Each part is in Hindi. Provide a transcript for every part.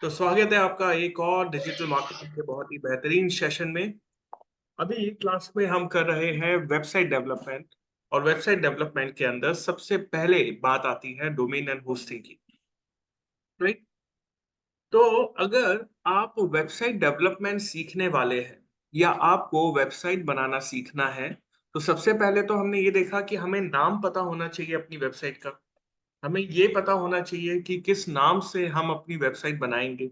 तो स्वागत है आपका एक और डिजिटल मार्केटिंग के बहुत ही बेहतरीन सेशन में। अभी क्लास में हम कर रहे हैं वेबसाइट डेवलपमेंट। और वेबसाइट डेवलपमेंट के अंदर सबसे पहले बात आती है डोमेन एंड होस्टिंग की, राइट। तो अगर आप वेबसाइट डेवलपमेंट सीखने वाले हैं या आपको वेबसाइट बनाना सीखना है, तो सबसे पहले तो हमने ये देखा कि हमें नाम पता होना चाहिए अपनी वेबसाइट का। हमें ये पता होना चाहिए कि किस नाम से हम अपनी वेबसाइट बनाएंगे।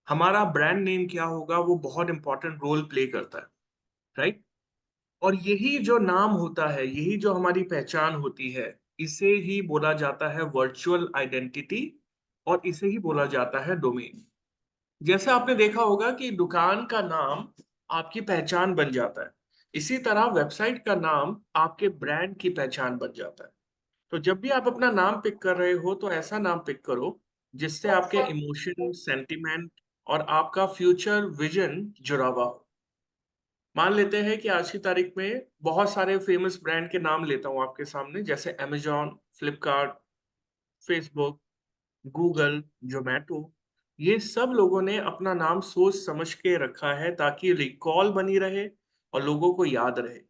हमारा ब्रांड नेम क्या होगा, वो बहुत इंपॉर्टेंट रोल प्ले करता है, राइट। और यही जो नाम होता है, यही जो हमारी पहचान होती है, इसे ही बोला जाता है वर्चुअल आइडेंटिटी, और इसे ही बोला जाता है डोमेन। जैसे आपने देखा होगा कि दुकान का नाम आपकी पहचान बन जाता है, इसी तरह वेबसाइट का नाम आपके ब्रांड की पहचान बन जाता है। तो जब भी आप अपना नाम पिक कर रहे हो, तो ऐसा नाम पिक करो जिससे आपके इमोशन, सेंटिमेंट और आपका फ्यूचर विजन जुड़ा हुआ हो। मान लेते हैं कि आज की तारीख में बहुत सारे फेमस ब्रांड के नाम लेता हूं आपके सामने, जैसे Amazon, Flipkart, Facebook, Google, Zomato. ये सब लोगों ने अपना नाम सोच समझ के रखा है ताकि रिकॉल बनी रहे और लोगों को याद रहे।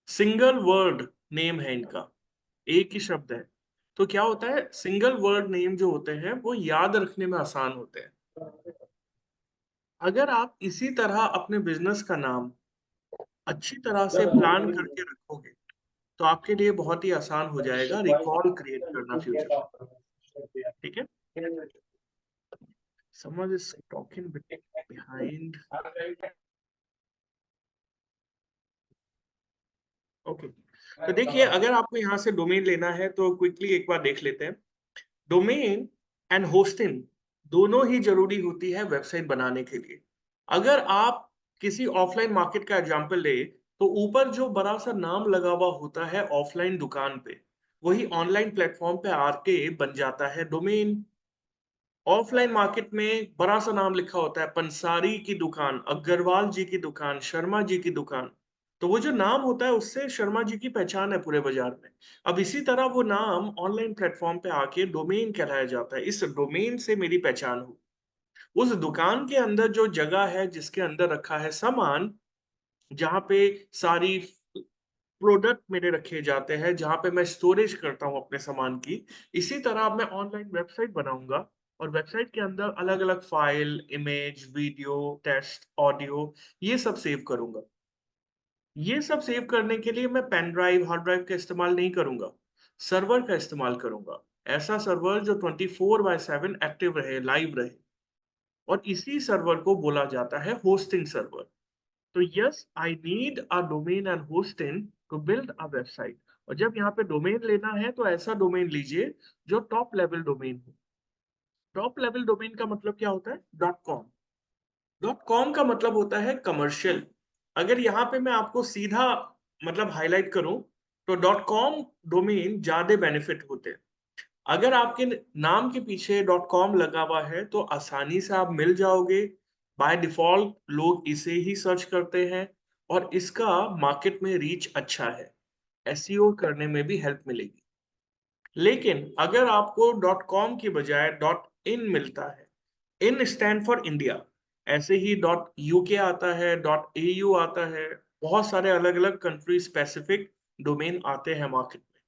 सिंगल वर्ड नेम है इनका, एक ही शब्द है। तो क्या होता है, सिंगल वर्ड नेम जो होते हैं वो याद रखने में आसान होते हैं। अगर आप इसी तरह अपने बिजनेस का नाम अच्छी तरह से प्लान करके रखोगे, तो आपके लिए बहुत ही आसान हो जाएगा रिकॉल क्रिएट करना फ्यूचर में। ठीक है। Someone is talking behind. Okay. तो देखिए, अगर आपको यहाँ से डोमेन लेना है तो क्विकली एक बार देख लेते हैं। डोमेन एंड होस्टिंग दोनों ही जरूरी होती है वेबसाइट बनाने के लिए। अगर आप किसी ऑफलाइन मार्केट का एग्जांपल ले, तो ऊपर जो बड़ा सा नाम लगा हुआ होता है ऑफलाइन दुकान पे, वही ऑनलाइन प्लेटफॉर्म पे आके बन जाता है डोमेन। ऑफलाइन मार्केट में बड़ा सा नाम लिखा होता है, पंसारी की दुकान, अग्रवाल जी की दुकान, शर्मा जी की दुकान। तो वो जो नाम होता है, उससे शर्मा जी की पहचान है पूरे बाजार में। अब इसी तरह वो नाम ऑनलाइन प्लेटफॉर्म पे आके डोमेन कहलाया जाता है। इस डोमेन से मेरी पहचान हो। उस दुकान के अंदर जो जगह है जिसके अंदर रखा है सामान, जहाँ पे सारी प्रोडक्ट मेरे रखे जाते हैं, जहाँ पे मैं स्टोरेज करता हूँ अपने सामान की, इसी तरह मैं ऑनलाइन वेबसाइट बनाऊंगा। और वेबसाइट के अंदर अलग अलग file, image, video, text, audio, ये सब सेव करूंगा। ये सब सेव करने के लिए मैं पेन ड्राइव, हार्ड ड्राइव का इस्तेमाल नहीं करूंगा, सर्वर का इस्तेमाल करूंगा। ऐसा सर्वर जो 24/7 एक्टिव रहे, लाइव रहे। और इसी सर्वर को बोला जाता है होस्टिंग सर्वर। तो yes, I need a domain and hosting to build a website. और जब यहाँ पे डोमेन लेना है, तो ऐसा डोमेन लीजिए जो टॉप लेवल डोमेन हो। टॉप लेवल डोमेन का मतलब क्या होता है? Dot com. डॉट कॉम का मतलब होता है कमर्शियल। अगर यहाँ पे मैं आपको सीधा मतलब हाईलाइट करूं, तो डॉट कॉम डोमेन ज्यादा बेनिफिट होते हैं। अगर आपके नाम के पीछे डॉट कॉम लगा हुआ है, तो आसानी से आप मिल जाओगे। बाय डिफॉल्ट लोग इसे ही सर्च करते हैं, और इसका मार्केट में रीच अच्छा है। एसईओ करने में भी हेल्प मिलेगी। लेकिन अगर आपको डॉट कॉम की बजाय डॉट इन मिलता है, इन स्टैंड फॉर इंडिया, ऐसे ही डॉट यूके आता है, डॉट एयू आता है, बहुत सारे अलग अलग कंट्री स्पेसिफिक डोमेन आते हैं मार्केट में।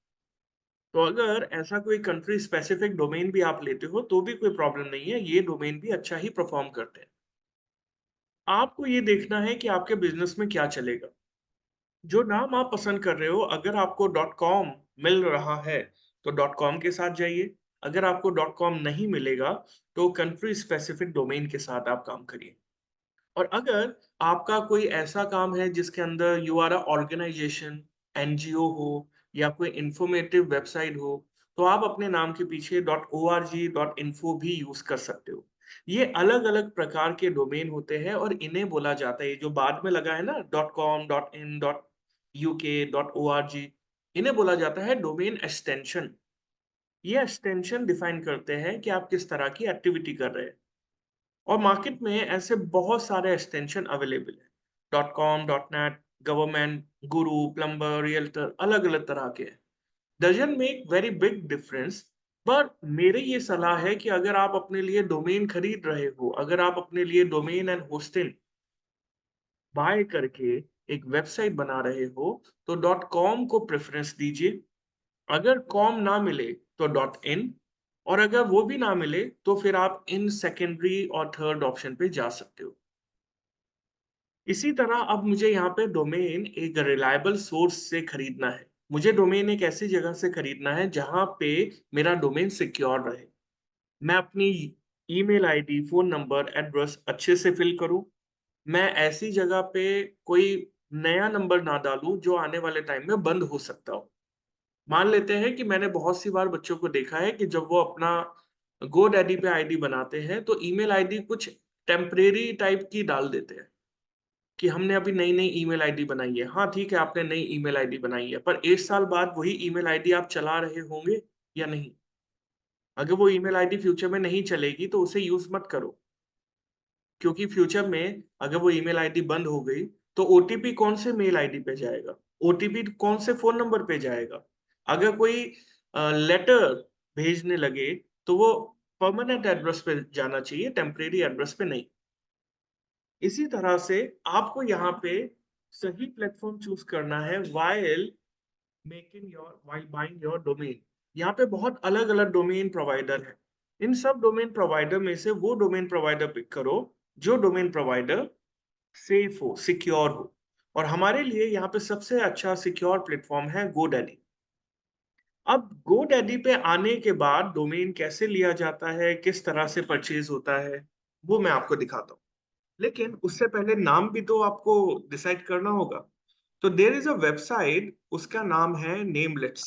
तो अगर ऐसा कोई कंट्री स्पेसिफिक डोमेन भी आप लेते हो, तो भी कोई प्रॉब्लम नहीं है, ये डोमेन भी अच्छा ही परफॉर्म करते हैं। आपको ये देखना है कि आपके बिजनेस में क्या चलेगा। जो नाम आप पसंद कर रहे हो, अगर आपको डॉट कॉम मिल रहा है, तो डॉट कॉम के साथ जाइए। अगर आपको डॉट कॉम नहीं मिलेगा, तो कंट्री स्पेसिफिक डोमेन के साथ आप काम करिए। और अगर आपका कोई ऐसा काम है जिसके अंदर you are a organisation, NGO हो, या कोई इंफॉर्मेटिव वेबसाइट हो, तो आप अपने नाम के पीछे dot O R G, dot info भी यूज कर सकते हो। ये अलग अलग प्रकार के डोमेन होते हैं, और इन्हें बोला जाता है, ये जो बाद में लगा है ना, dot com, dot in, dot UK, dot O R G, इन्हें बोला जाता है डोमेन एक्सटेंशन। ये एक्सटेंशन डिफाइन करते हैं कि आप किस तरह की एक्टिविटी कर रहे हैं। और मार्केट में ऐसे बहुत सारे एक्सटेंशन अवेलेबल है। Dot com, dot net, government, गुरु, प्लम्बर, रियल्टर, अलग अलग तरह के हैं। Doesn't make very big difference, पर मेरी ये सलाह है कि अगर आप अपने लिए डोमेन खरीद रहे हो, अगर आप अपने लिए डोमेन एंड होस्टिंग बाय करके एक वेबसाइट बना रहे हो, तो डॉट कॉम को प्रेफ़रेंस दीजिए। अगर कॉम ना मिले तो डॉट इन, और अगर वो भी ना मिले तो फिर आप इन सेकेंडरी और थर्ड ऑप्शन पे जा सकते हो। इसी तरह अब मुझे यहाँ पे डोमेन एक रिलायबल सोर्स से खरीदना है। मुझे डोमेन एक ऐसी जगह से खरीदना है जहाँ पे मेरा डोमेन सिक्योर रहे। मैं अपनी email ID, phone number, address अच्छे से फ़िल करूँ। मैं ऐसी जगह पे कोई नया नंबर ना डालूँ जो आने वाले टाइम में बंद हो सकता हो। मान लेते हैं कि मैंने बहुत सी बार बच्चों को देखा है कि जब वो अपना गोडैडी पे आईडी बनाते हैं, तो ईमेल आईडी कुछ टेम्परेरी टाइप की डाल देते हैं कि हमने अभी नई-नई ईमेल आईडी बनाई है। हाँ, ठीक है, आपने नई ईमेल आईडी बनाई है, पर 1 साल बाद वही ईमेल आईडी आप चला रहे होंगे या नहीं? अगर वो ईमेल आईडी फ्यूचर में नहीं चलेगी, तो उसे यूज़ मत करो, क्योंकि फ्यूचर में अगर वो ईमेल आईडी बंद हो गई, तो ओटीपी कौन से मेल आईडी पे जाएगा? ओटीपी कौन से फ़ोन नंबर पे जाएगा? अगर कोई लेटर भेजने लगे, तो वो परमानेंट एड्रेस पे जाना चाहिए, टेम्परेरी एड्रेस पे नहीं। इसी तरह से आपको यहाँ पे सही प्लेटफ़ॉर्म चूज़ करना है व्हाइल बाइंग योर डोमेन। यहाँ पे बहुत अलग-अलग डोमेन प्रोवाइडर हैं। इन सब डोमेन प्रोवाइडर में से वो डोमेन प्रोवाइडर पिक करो, जो डोमेन प्रोवाइडर सेफ हो, सिक्योर हो। और हमारे लिए यहाँ पे सबसे अच्छा सिक्योर प्लेटफ़ॉर्म है गोडैडी। अब गोडैडी पे आने के बाद डोमेन कैसे लिया जाता है, किस तरह से परचेज़ होता है, वो मैं आपको दिखाता हूँ। लेकिन उससे पहले नाम भी तो आपको डिसाइड करना होगा। तो देयर इज़ अ वेबसाइट, उसका नाम है नेमलेट्स।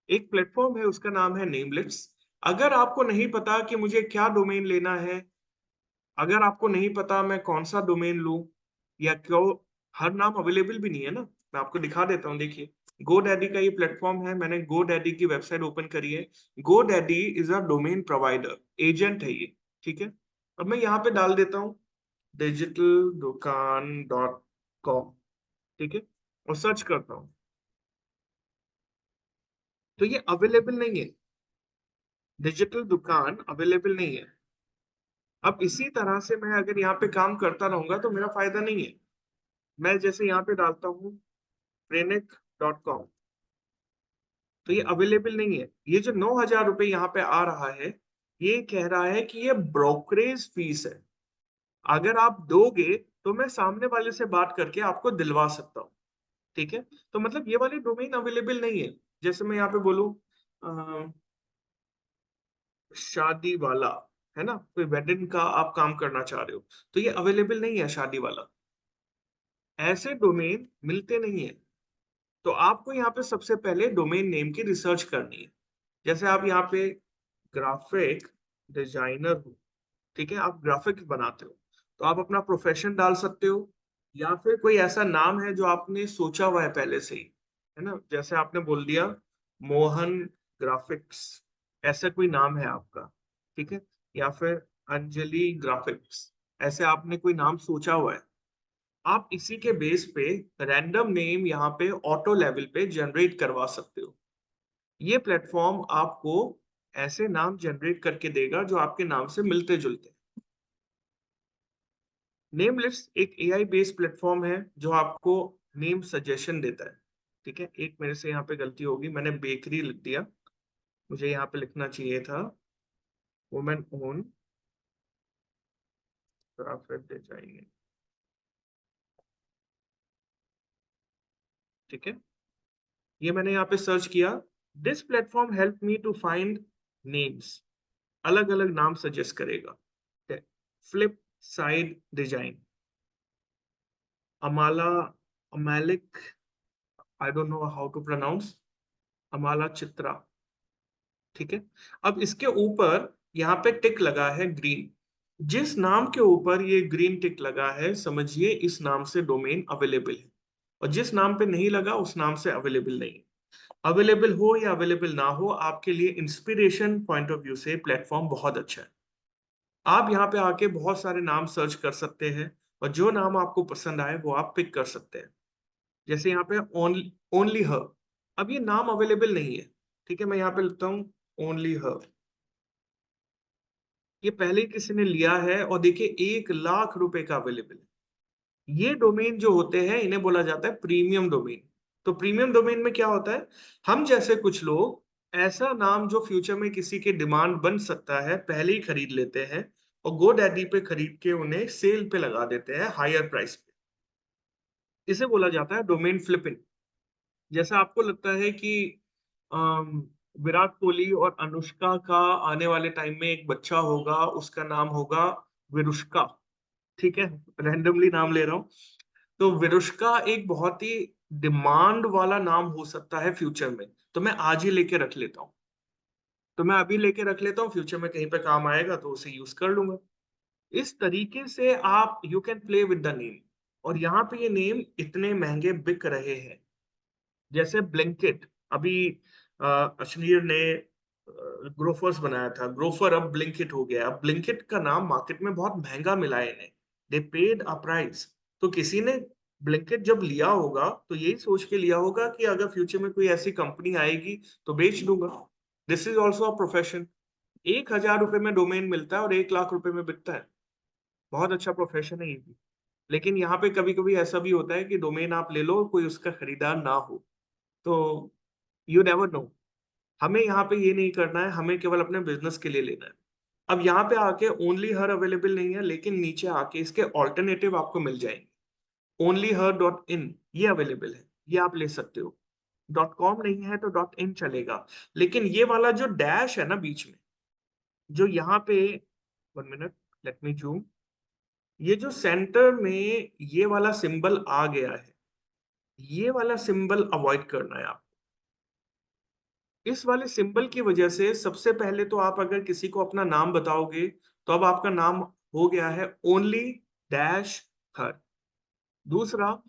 एक प्लेटफ़ॉर्म है, उसका नाम है नेमलेट्स। अगर आपको नहीं पता कि मुझे क्या डोमेन लेना है, अगर आपको नहीं पता मैं कौन-सा डोमेन लूँ या क्यों, हर नाम अवेलेबल भी नहीं है ना। मैं आपको दिखा देता हूँ, देखिए। गोडैडी का ये प्लेटफ़ॉर्म है, मैंने गोडैडी की वेबसाइट ओपन करी है। GoDaddy is a domain provider, agent है ये, ठीक है? अब मैं यहाँ पे डाल देता हूँ डिजिटल दुकान डॉट कॉम, ठीक है? और सर्च करता हूँ, तो ये अवेलेबल नहीं है, डिजिटल दुकान अवेलेबल नहीं है। अब इसी तरह से मैं अगर यहाँ पे काम करता रहूँगा तो मेरा फ़ायदा नहीं है। मैं जैसे यहाँ पे डालता हूँ Phoenix.com, तो ये अवेलेबल नहीं है। ये जो ₹9,000 यहाँ पे आ रहा है, ये कह रहा है कि ये ब्रोकरेज फ़ीस है। अगर आप दोगे, तो मैं सामने वाले से बात करके आपको दिलवा सकता हूँ, ठीक है? तो मतलब ये वाली डोमेन अवेलेबल नहीं है। जैसे मैं यहाँ पे बोलूँ अ, शादी वाला, है ना? कोई वेडिंग का आप काम करना चाह रहे हो, तो ये अवेलेबल नहीं है शादी वाला। ऐसे डोमेन मिलते नहीं हैं। तो आपको यहाँ पे सबसे पहले डोमेन नेम की रिसर्च करनी है। जैसे आप यहाँ पे ग्राफिक डिज़ाइनर हो, ठीक है? आप ग्राफ़िक्स बनाते हो, तो आप अपना प्रोफ़ेशन डाल सकते हो, या फिर कोई ऐसा नाम है जो आपने सोचा हुआ है पहले से ही, है ना? जैसे आपने बोल दिया मोहन ग्राफ़िक्स, ऐसा कोई नाम है आपका, ठीक है? या फिर अंजलि ग्राफ़िक्स, ऐसे आपने कोई नाम सोचा हुआ है। आप इसी के बेस पे रैंडम नेम यहाँ पे ऑटो लेवल पे जनरेट करवा सकते हो। ये प्लेटफ़ॉर्म आपको ऐसे नाम जनरेट करके देगा जो आपके नाम से मिलते-जुलते हैं। नेम लिस्ट एक एआई बेस्ड प्लेटफ़ॉर्म है जो आपको नेम सजेशन देता है, ठीक है? एक मेरे से यहाँ पे गलती होगी, मैंने बेकरी लिख दिया, मुझे यहाँ पे लिखना चाहिए था वुमेन ओन ग्राफिक डिज़ाइनिंग, ठीक है? ये मैंने यहाँ पे सर्च किया, this platform help me to find names, अलग-अलग नाम सजेस्ट करेगा। ठीक है? Flip side design, Amala, Amalik, I don't know how to pronounce, Amala Chitra, ठीक है? अब इसके ऊपर यहाँ पे टिक लगा है ग्रीन। जिस नाम के ऊपर ये ग्रीन टिक लगा है, समझिए इस नाम से डोमेन अवेलेबल है, और जिस नाम पे नहीं लगा उस नाम से अवेलेबल नहीं है। अवेलेबल हो या अवेलेबल ना हो, आपके लिए इंस्पिरेशन पॉइंट ऑफ व्यू से प्लेटफ़ॉर्म बहुत अच्छा है। आप यहाँ पे आके बहुत सारे नाम सर्च कर सकते हैं, और जो नाम आपको पसंद आए वो आप पिक कर सकते हैं। जैसे यहाँ पे ओनली हर, अब ये नाम अवेलेबल नहीं है। ठीक है, मैं यहाँ पे लिखता हूँ ओनली हर। ये पहले ही किसी ने लिया है और देखिए 1 लाख रुपए का अवेलेबल है। ये डोमेन जो होते हैं इन्हें बोला जाता है प्रीमियम डोमेन। तो प्रीमियम डोमेन में क्या होता है, हम जैसे कुछ लोग ऐसा नाम जो फ्यूचर में किसी के डिमांड बन सकता है पहले ही खरीद लेते हैं और गोडैडी पे खरीद के उन्हें सेल पे लगा देते हैं हायर प्राइस पे। इसे बोला जाता है डोमेन फ्लिपिंग। जैसा आपको लगता है कि अम, विराट कोहली और अनुष्का का आने वाले टाइम में एक बच्चा होगा, उसका नाम होगा विरुष्का। ठीक है, रैंडमली नाम ले रहा हूँ। तो विरुष्का एक बहुत ही डिमांड वाला नाम हो सकता है फ्यूचर में, तो मैं आज ही लेके रख लेता हूँ। तो मैं अभी लेके रख लेता हूँ, फ्यूचर में कहीं पे काम आएगा तो उसे यूज कर लूंगा। इस तरीके से आप you can play with the name. और यहाँ पे ये नेम इतने महंगे बिक रहे हैं, जैसे ब्लिंकिट। अभी अश्नीर ने ग्रोफर्स बनाया था, ग्रोफर अब ब्लिंकिट हो गया। अब ब्लिंकिट का नाम मार्केट में बहुत महंगा मिला है इन्हें, दे पेड अ प्राइस। तो किसी ने ब्लिंकिट जब लिया होगा तो यही सोच के लिया होगा कि अगर फ्यूचर में कोई ऐसी कंपनी आएगी तो बेच दूंगा। This is also a profession. 1,000 रुपए में डोमेन मिलता है और 1 लाख रुपए में बिकता है। बहुत अच्छा प्रोफेशन है ये भी। लेकिन यहाँ पे कभी कभी ऐसा भी होता है कि डोमेन आप ले लो, कोई उसका खरीदार ना हो, तो यू नेवर नो। हमें यहाँ पे ये नहीं करना है, हमें केवल अपने बिजनेस के लिए लेना है। अब यहाँ पे आके ओनली हर अवेलेबल नहीं है, लेकिन नीचे आके इसके ऑल्टरनेटिव आपको मिल जाएंगे। ओनली हर डॉट इन ये अवेलेबल है, ये आप ले सकते हो। डॉट कॉम नहीं है तो डॉट इन चलेगा। लेकिन ये वाला जो डैश है ना बीच में, जो यहाँ पे, 1 मिनट, लेट मी जूम। ये जो सेंटर में ये वाला सिंबल आ गया है, ये वाला सिंबल अवॉइड करना है आप। इस वाले सिंबल की वजह से सबसे पहले तो आप अगर किसी को अपना नाम बताओगे तो अब आपका नाम हो गया है ओनली डैश हर। दूसरा,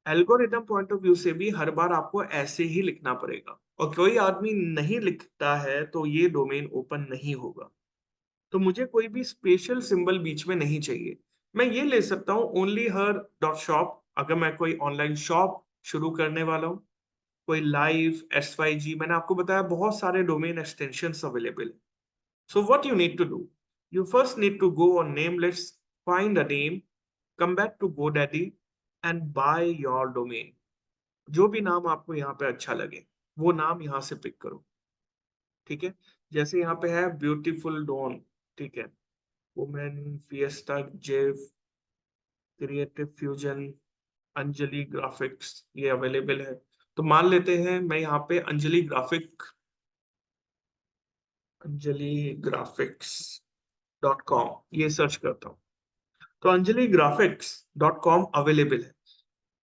एल्गोरिथम पॉइंट ऑफ व्यू से भी हर बार आपको ऐसे ही लिखना पड़ेगा, और कोई आदमी नहीं लिखता है तो ये डोमेन ओपन नहीं होगा। तो मुझे कोई भी स्पेशल सिंबल बीच में नहीं चाहिए। मैं ये ले सकता हूँ ओनली हर डॉट शॉप, अगर मैं कोई ऑनलाइन शॉप शुरू करने वाला हूँ। कोई लाइव, SYG, मैंने आपको बताया बहुत सारे डोमेन एक्सटेंशंस अवेलेबल है। So what you need to do, you first need to go on name list, find a name, come back to GoDaddy and buy your domain. जो भी नाम आपको यहाँ पे अच्छा लगे वो नाम यहाँ से पिक करो। ठीक है, जैसे यहाँ पे है ब्यूटीफुल डॉन। ठीक है, women, fiesta, Jeff, creative fusion, Anjali graphics, ये अवेलेबल है। तो मान लेते हैं मैं यहाँ पे अंजलि ग्राफिक्स.com ये सर्च करता हूँ। तो anjaligraphics.com अवेलेबल है।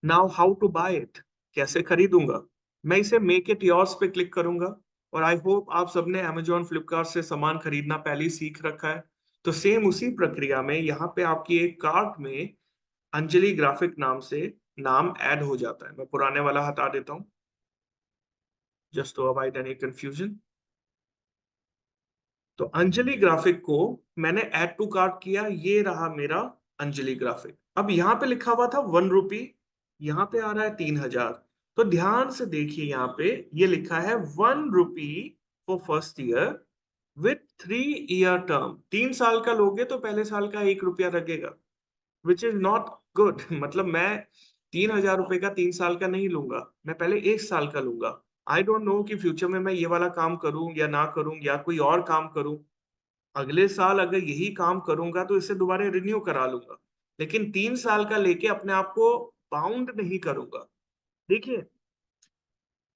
Now how to buy it, कैसे खरीदूंगा? मैं इसे मेक इट योर्स पे क्लिक करूंगा। और आई होप आप सबने Amazon, फ्लिपकार्ट से सामान खरीदना पहले ही सीख रखा है। तो सेम उसी प्रक्रिया में यहाँ पे आपकी एक कार्ट में अंजलि ग्राफिक नाम से नाम ऐड हो जाता है। मैं पुराने वाला हटा देता हूँ, just to avoid any confusion. तो अंजलि ग्राफिक को मैंने ऐड टू कार्ट किया, ये रहा मेरा अंजलि ग्राफिक। अब यहाँ पे लिखा हुआ था 1 रुपी, यहाँ पे आ रहा है 3,000। तो ध्यान से देखिए, यहाँ पे ये लिखा है 1 rupee for first year with 3 year term. 3 साल का लोगे तो पहले साल का 1 रुपया लगेगा, विच इज नॉट गुड। मतलब मैं 3,000 रुपए का 3 साल का नहीं लूंगा, मैं पहले 1 साल का लूंगा। आई डोंट नो कि फ्यूचर में मैं ये वाला काम करूं या ना करूं या कोई और काम करूं। अगले साल अगर यही काम करूंगा तो इसे दोबारा रिन्यू करा लूंगा, लेकिन 3 साल का लेके अपने आप को बाउंड नहीं करूंगा। देखिए,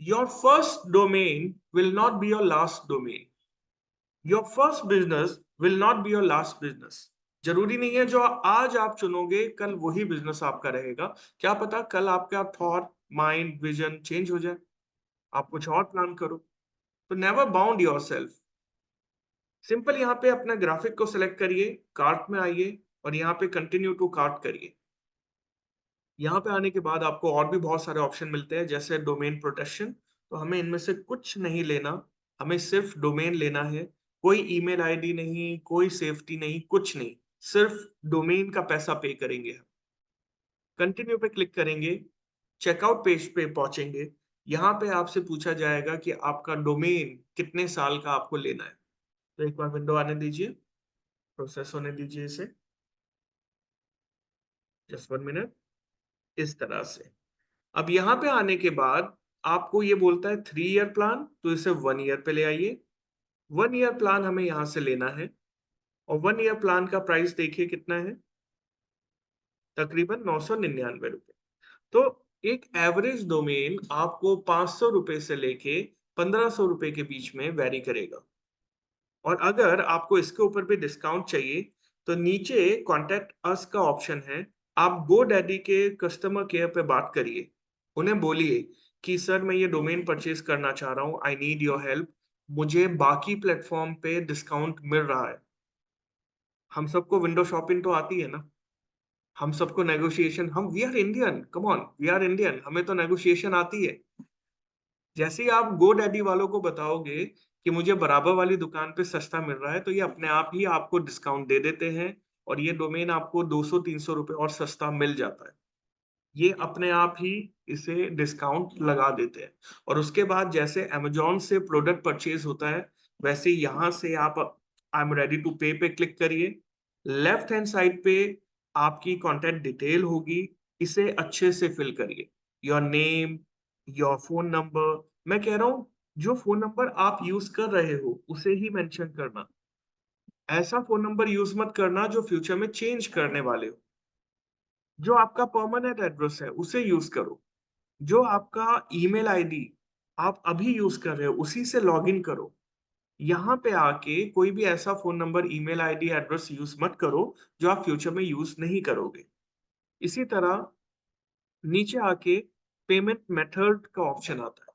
your first domain will not be your last domain, your first business will not be your last business. जरूरी नहीं है जो आज आप चुनोगे कल वही बिजनेस आपका रहेगा। क्या पता कल आपका थॉट, माइंड, विजन चेंज हो जाए, आप कुछ और प्लान करो। तो never bound your self. Simple यहाँ पे अपना ग्राफिक को सिलेक्ट करिए, कार्ट में आइए और यहाँ पे कंटिन्यू टू कार्ट करिए। यहाँ पे आने के बाद आपको और भी बहुत सारे ऑप्शन मिलते हैं, जैसे डोमेन प्रोटेक्शन। तो हमें इनमें से कुछ नहीं लेना, हमें सिर्फ डोमेन लेना है। कोई ईमेल आईडी नहीं, कोई सेफ्टी नहीं, कुछ नहीं, सिर्फ डोमेन का पैसा पे करेंगे हम। कंटिन्यू पे क्लिक करेंगे, चेकआउट पेज पे पहुंचेंगे। यहाँ पे आपसे पूछा जाएगा कि आपका डोमेन कितने साल का आपको लेना है। तो एक बार विंडो आने दीजिए, प्रोसेस होने दीजिए इसे, जस्ट 1 मिनट, इस तरह से। अब यहाँ पे आने के बाद आपको ये बोलता है 3 ईयर प्लान, तो इसे 1 ईयर पे ले आइए। 1 ईयर प्लान हमें यहाँ से लेना है, और 1 ईयर प्लान का प्राइस देखिए कितना है, तकरीबन 999 रुपए। तो एक एवरेज डोमेन आपको 500 रुपए से लेके 1500 रुपए के बीच में वेरी करेगा। और अगर आपको इसके ऊपर भी डिस्काउंट चाहिए, तो नीचे कॉन्टेक्ट अस का ऑप्शन है। आप GoDaddy के कस्टमर केयर पे बात करिए, उन्हें बोलिए कि सर मैं ये डोमेन परचेज करना चाह रहा हूँ, आई नीड योर हेल्प, मुझे बाकी प्लेटफॉर्म पे डिस्काउंट मिल रहा है। हम सबको विंडो शॉपिंग तो आती है ना, हम सबको नेगोशिएशन, हम we are Indian, come on, we are Indian, हमें तो नेगोशिएशन आती है। जैसे ही आप GoDaddy वालों को बताओगे कि मुझे बराबर वाली दुकान पे सस्ता मिल रहा है, तो ये अपने आप ही आपको डिस्काउंट दे देते हैं, और ये डोमेन आपको 200-300 रुपए और सस्ता मिल जाता है। ये अपने आप ही इसे डिस्काउंट लगा देते हैं। और उसके बाद जैसे अमेज़न से प्रोडक्ट परचेज़ होता है, वैसे यहाँ से आप आई एम रेडी टू पे पे क्लिक करिए। लेफ्ट हैंड साइड पे आपकी कॉन्टैक्ट डिटेल होगी, इसे अच्छे से फिल करिए। Your name, your phone number, मैं कह रहा हूँ जो फ़ोन नंबर आप यूज़ कर रहे हो, उसे ही मेंशन करना। ऐसा फ़ोन नंबर यूज़ मत करना जो फ्यूचर में चेंज करने वाले हो। जो आपका परमानेंट एड्रेस है, उसे यूज़ करो। जो आपका ईमेल आईडी आप अभी यूज़ कर रहे हो, उसी से लॉगिन करो। यहाँ पे आके कोई भी ऐसा phone number, email ID, address use मत करो, जो आप फ्यूचर में यूज़ नहीं करोगे। इसी तरह नीचे आके पेमेंट मेथड का ऑप्शन आता है।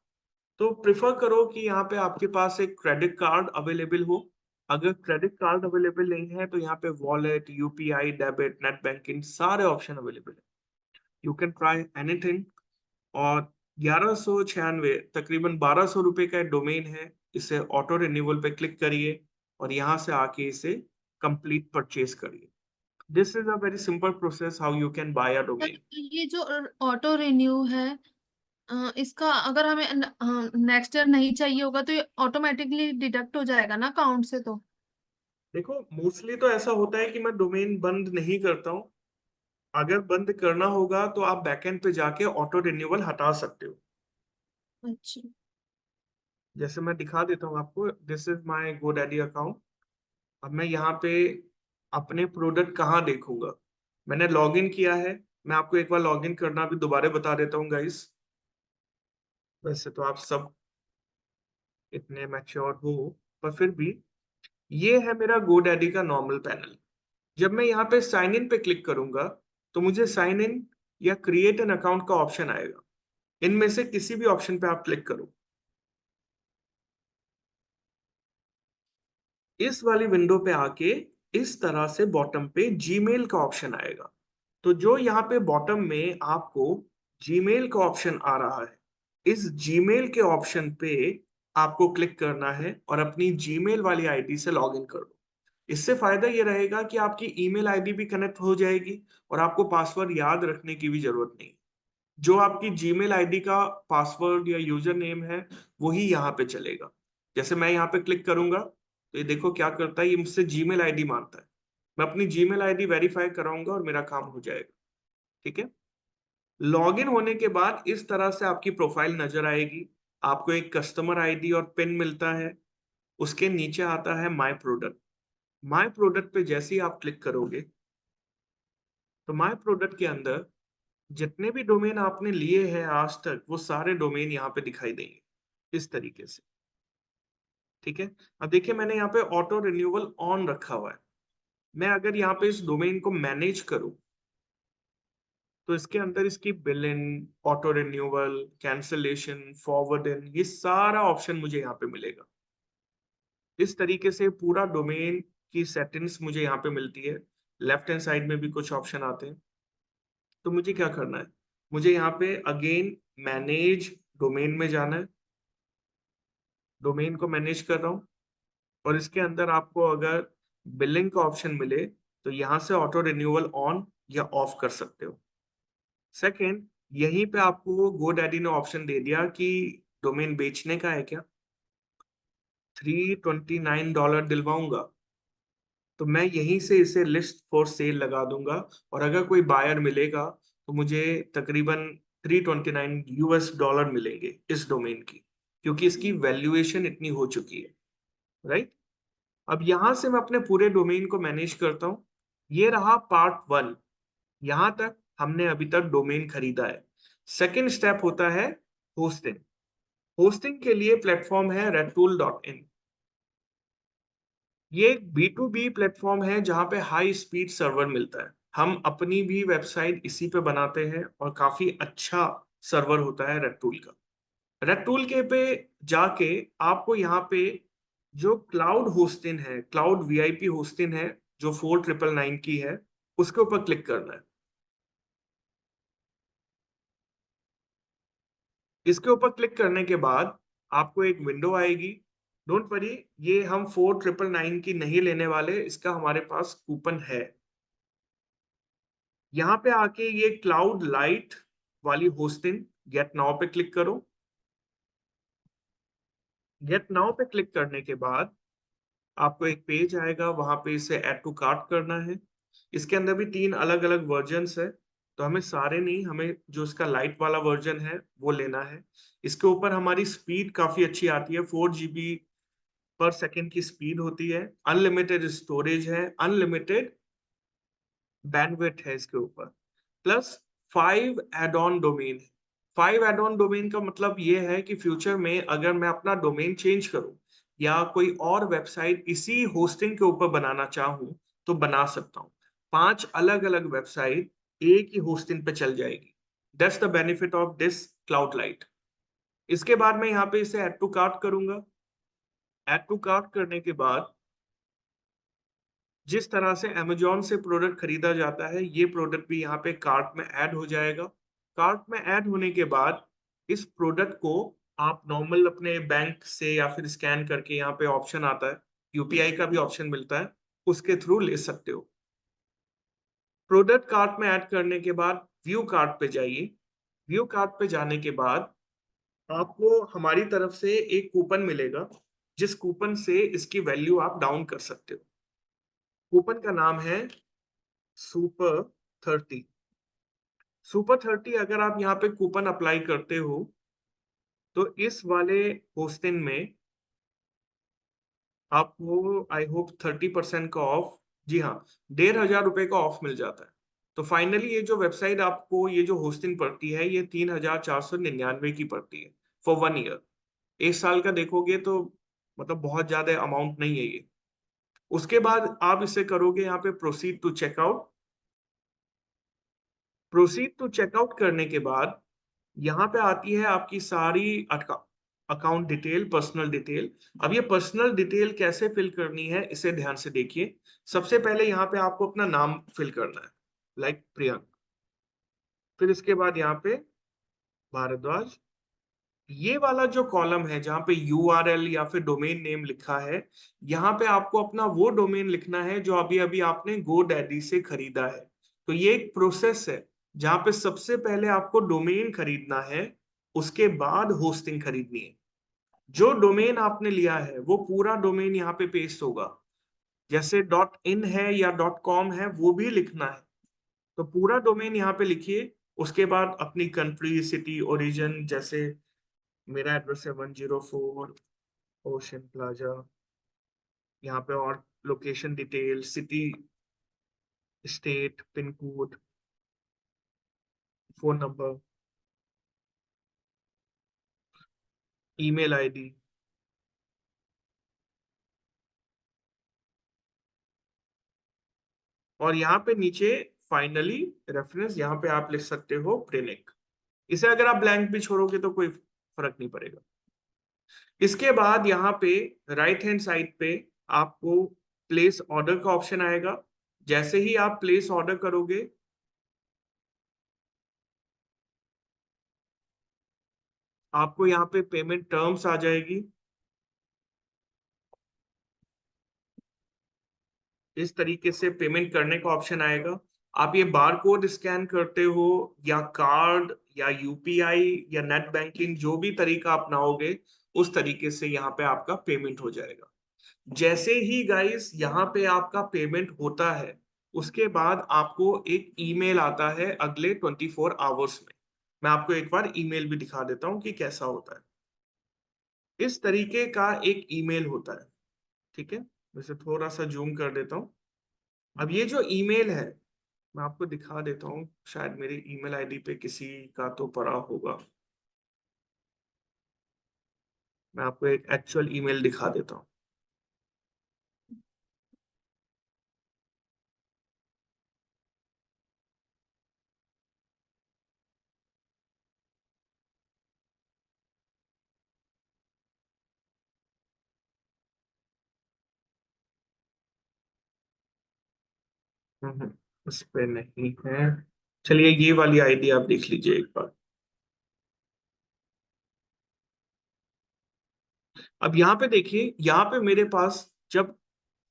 तो प्रेफ़र करो कि यहाँ पे आपके पास एक क्रेडिट कार्ड अवेलेबल हो। अगर क्रेडिट कार्ड अवेलेबल नहीं है, तो यहाँ पे wallet, UPI, debit, net banking सारे ऑप्शन अवेलेबल है। You can try anything. और 1196 तकरीबन 1200 रुपए का डोमेन है। इसे ऑटो रिन्यूअल पे क्लिक करिए, और यहाँ से आके इसे कंप्लीट परचेज करिए। This is a very simple process how you can buy a तो डोमेन। ये जो ऑटो रिन्यू है, इसका अगर हमें नेक्स्ट ईयर नहीं चाहिए होगा तो ये ऑटोमेटिकली डिडक्ट हो जाएगा ना अकाउंट से तो? देखो मोस्टली तो ऐसा होता है कि मैं डोमेन बंद नहीं करता हूँ। अगर बंद करना होगा तो आप बैकएंड पे जाके ऑटो रिन्यूअल हटा सकते हो। अच्छा। जैसे मैं दिखा देता हूँ आपको, this is my GoDaddy account. अब मैं यहाँ पे अपने प्रोडक्ट कहाँ देखूंगा, मैंने लॉगिन किया है। मैं आपको एक बार लॉगिन करना भी दोबारा बता देता हूँ गाइस। वैसे तो आप सब इतने मैच्योर हो, पर फिर भी ये है मेरा गोडैडी का नॉर्मल पैनल। जब मैं यहाँ पे साइन इन पे क्लिक करूंगा, तो मुझे साइन इन या क्रिएट एन अकाउंट का ऑप्शन आएगा। इनमें से किसी भी ऑप्शन पे आप क्लिक करो। इस वाली विंडो पे आके इस तरह से बॉटम पे जीमेल का ऑप्शन आएगा। तो जो यहाँ पे बॉटम में आपको जीमेल का ऑप्शन आ रहा है, इस जीमेल के ऑप्शन पे आपको क्लिक करना है और अपनी जीमेल वाली आईडी से लॉगिन कर दो। इससे फायदा ये रहेगा कि आपकी ईमेल आईडी भी कनेक्ट हो जाएगी, और आपको पासवर्ड याद रखने की भी जरूरत नहीं। जो आपकी जीमेल आईडी का पासवर्ड या यूजर नेम है, वही यहाँ पे चलेगा। जैसे मैं यहाँ पे क्लिक करूंगा, तो ये देखो क्या करता है, ये मुझसे जीमेल आईडी मांगता है। मैं अपनी जीमेल आईडी वेरीफाई कराऊंगा और मेरा काम हो जाएगा। ठीक है। लॉगिन होने के बाद इस तरह से आपकी प्रोफाइल नजर आएगी। आपको एक कस्टमर आईडी और पिन मिलता है। उसके नीचे आता है माय प्रोडक्ट। माय प्रोडक्ट पे जैसे ही आप क्लिक करोगे, तो माय प्रोडक्ट के अंदर जितने भी डोमेन आपने लिए हैं आज तक, वो सारे डोमेन यहाँ पे दिखाई देंगे इस तरीके से। ठीक है। अब देखिए मैंने यहाँ पे ऑटो रिन्यूअल ऑन रखा हुआ है। मैं अगर यहाँ पे इस डोमेन को मैनेज करूं, तो इसके अंदर इसकी billing, auto renewal, cancellation, forwarding, ये सारा ऑप्शन मुझे यहाँ पे मिलेगा। इस तरीके से पूरा डोमेन की सेटिंग्स मुझे यहाँ पे मिलती है। लेफ्ट हैंड साइड में भी कुछ ऑप्शन आते हैं। तो मुझे क्या करना है, मुझे यहाँ पे अगेन मैनेज डोमेन में जाना है। डोमेन को मैनेज कर रहा हूँ, और इसके अंदर आपको अगर बिलिंग का ऑप्शन मिले, तो यहाँ से ऑटो रिन्यूअल ऑन या ऑफ कर सकते हो। सेकेंड, यहीं पे आपको GoDaddy ने ऑप्शन दे दिया कि डोमेन बेचने का है क्या, $329 दिलवाऊंगा, तो मैं यहीं से इसे लिस्ट फॉर सेल लगा दूंगा, और अगर कोई बायर मिलेगा तो मुझे तकरीबन $329 मिलेंगे इस डोमेन की, क्योंकि इसकी वैल्यूएशन इतनी हो चुकी है, राइट। अब यहां से मैं अपने पूरे डोमेन को मैनेज करता हूं। ये रहा पार्ट 1। यहां तक हमने अभी तक डोमेन खरीदा है। सेकेंड स्टेप होता है होस्टिंग। होस्टिंग के लिए प्लेटफॉर्म है redtool.in। ये एक B2B प्लेटफॉर्म है जहां पे हाई स्पीड सर्वर मिलता है। हम अपनी भी वेबसाइट इसी पे बनाते हैं और काफी अच्छा सर्वर होता है रेडटूल का। रेडटूल के पे जाके आपको यहाँ पे जो क्लाउड होस्टिंग है, क्लाउड VIP होस्टिंग है, जो 4999 की है, उसके ऊपर क्लिक करना है। इसके ऊपर क्लिक करने के बाद आपको एक विंडो आएगी। डोंट वरी, ये हम 4999 की नहीं लेने वाले, इसका हमारे पास कूपन है। यहाँ पे आके ये क्लाउड लाइट वाली होस्टिंग गेट नाउ पे क्लिक करो। गेट नाउ पे क्लिक करने के बाद आपको एक पेज आएगा, वहां पे इसे ऐड टू कार्ट करना है। इसके अंदर भी 3 अलग अलग वर्जन्स है, तो हमें सारे नहीं, हमें जो इसका लाइट वाला वर्जन है वो लेना है। इसके ऊपर हमारी स्पीड काफी अच्छी आती है, 4 GB/सेकंड की स्पीड होती है, अनलिमिटेड स्टोरेज है, अनलिमिटेड बैंडविड्थ है इसके ऊपर, plus 5 add on domain. 5 add on domain का मतलब ये है कि फ्यूचर में अगर मैं अपना डोमेन चेंज करूं या कोई और वेबसाइट इसी होस्टिंग के ऊपर बनाना चाहूं तो बना सकता हूं। 5 अलग अलग वेबसाइट एक ही होस्टिंग पे चल जाएगी। That's the benefit of this cloud light. इसके बाद मैं यहाँ पे इसे ऐड टू कार्ट करूंगा। ऐड टू कार्ट करने के बाद जिस तरह से अमेजोन से प्रोडक्ट खरीदा जाता है, ये प्रोडक्ट भी यहाँ पे कार्ट में ऐड हो जाएगा। कार्ट में ऐड होने के बाद इस प्रोडक्ट को आप नॉर्मल अपने बैंक से या फिर स्कैन करके, यहाँ पे ऑप्शन आता है, UPI का भी ऑप्शन मिलता है, उसके थ्रू ले सकते हो। प्रोडक्ट कार्ट में ऐड करने के बाद व्यू कार्ट पे जाइए। व्यू कार्ट पे जाने के बाद आपको हमारी तरफ से एक कूपन मिलेगा, जिस कूपन से इसकी वैल्यू आप डाउन कर सकते हो। कूपन का नाम है Super 30। Super 30 अगर आप यहाँ पे कूपन अप्लाई करते हो तो इस वाले होस्टिंग में आपको आई होप 30% का ऑफ, जी हाँ, 1500 रुपए का ऑफ मिल जाता है। तो फाइनली ये जो वेबसाइट आपको, ये जो होस्टिंग पड़ती है, ये 3499 की पड़ती है फॉर 1 ईयर। 1 साल का देखोगे तो मतलब बहुत ज्यादा अमाउंट नहीं है ये। उसके बाद आप इसे करोगे यहाँ पे proceed to checkout. Proceed to checkout करने के बाद यहाँ पे आती है आपकी सारी अकाउंट डिटेल, पर्सनल डिटेल। अब ये पर्सनल डिटेल कैसे फिल करनी है इसे ध्यान से देखिए। सबसे पहले यहाँ पे आपको अपना नाम फिल करना है, लाइक प्रियंक। फिर इसके बाद यहाँ पे भारद्वाज। ये वाला जो कॉलम है जहाँ पे URL या फिर डोमेन नेम लिखा है, यहाँ पे आपको अपना वो डोमेन लिखना है जो अभी अभी आपने GoDaddy से खरीदा है। तो ये एक प्रोसेस है जहाँ पे सबसे पहले आपको डोमेन खरीदना है, उसके बाद होस्टिंग खरीदनी है। जो डोमेन आपने लिया है वो पूरा डोमेन यहाँ पे पेस्ट होगा। जैसे .in है या .com है, वो भी लिखना है। तो पूरा डोमेन यहाँ पे लिखिए। उसके बाद अपनी कंट्री, सिटी, ओरिजिन, जैसे मेरा एड्रेस है 104 ओशन प्लाजा। यहाँ पे और location detail, city, state, pin code, phone number, email ID, और यहाँ पे नीचे फाइनली रेफरेंस, यहाँ पे आप लिख सकते हो प्रेनिक। इसे अगर आप ब्लैंक भी छोड़ोगे तो कोई फर्क नहीं पड़ेगा। इसके बाद यहाँ पे राइट हैंड साइड पे आपको प्लेस ऑर्डर का ऑप्शन आएगा। जैसे ही आप प्लेस ऑर्डर करोगे, आपको यहाँ पे पेमेंट टर्म्स आ जाएगी। इस तरीके से पेमेंट करने का ऑप्शन आएगा। आप ये बार कोड स्कैन करते हो या कार्ड या यूपीआई या नेट बैंकिंग, जो भी तरीका अपनाओगे उस तरीके से यहाँ पे आपका पेमेंट हो जाएगा। जैसे ही गाइस यहाँ पे आपका पेमेंट होता है, उसके बाद आपको एक ईमेल आता है अगले 24 आवर्स में। मैं आपको एक बार ईमेल भी दिखा देता हूँ कि कैसा होता है। इस तरीके का एक ईमेल होता है, ठीक है। वैसे थोड़ा सा जूम कर देता हूँ। अब ये जो ईमेल है, मैं आपको दिखा देता हूँ, शायद मेरी ईमेल आईडी पे किसी का तो पड़ा होगा। मैं आपको एक एक्चुअल ईमेल दिखा देता हूँ। उस पे नहीं है। चलिए ये वाली आईडी आप देख लीजिए एक बार। अब यहाँ पे देखिए, यहाँ पे मेरे पास जब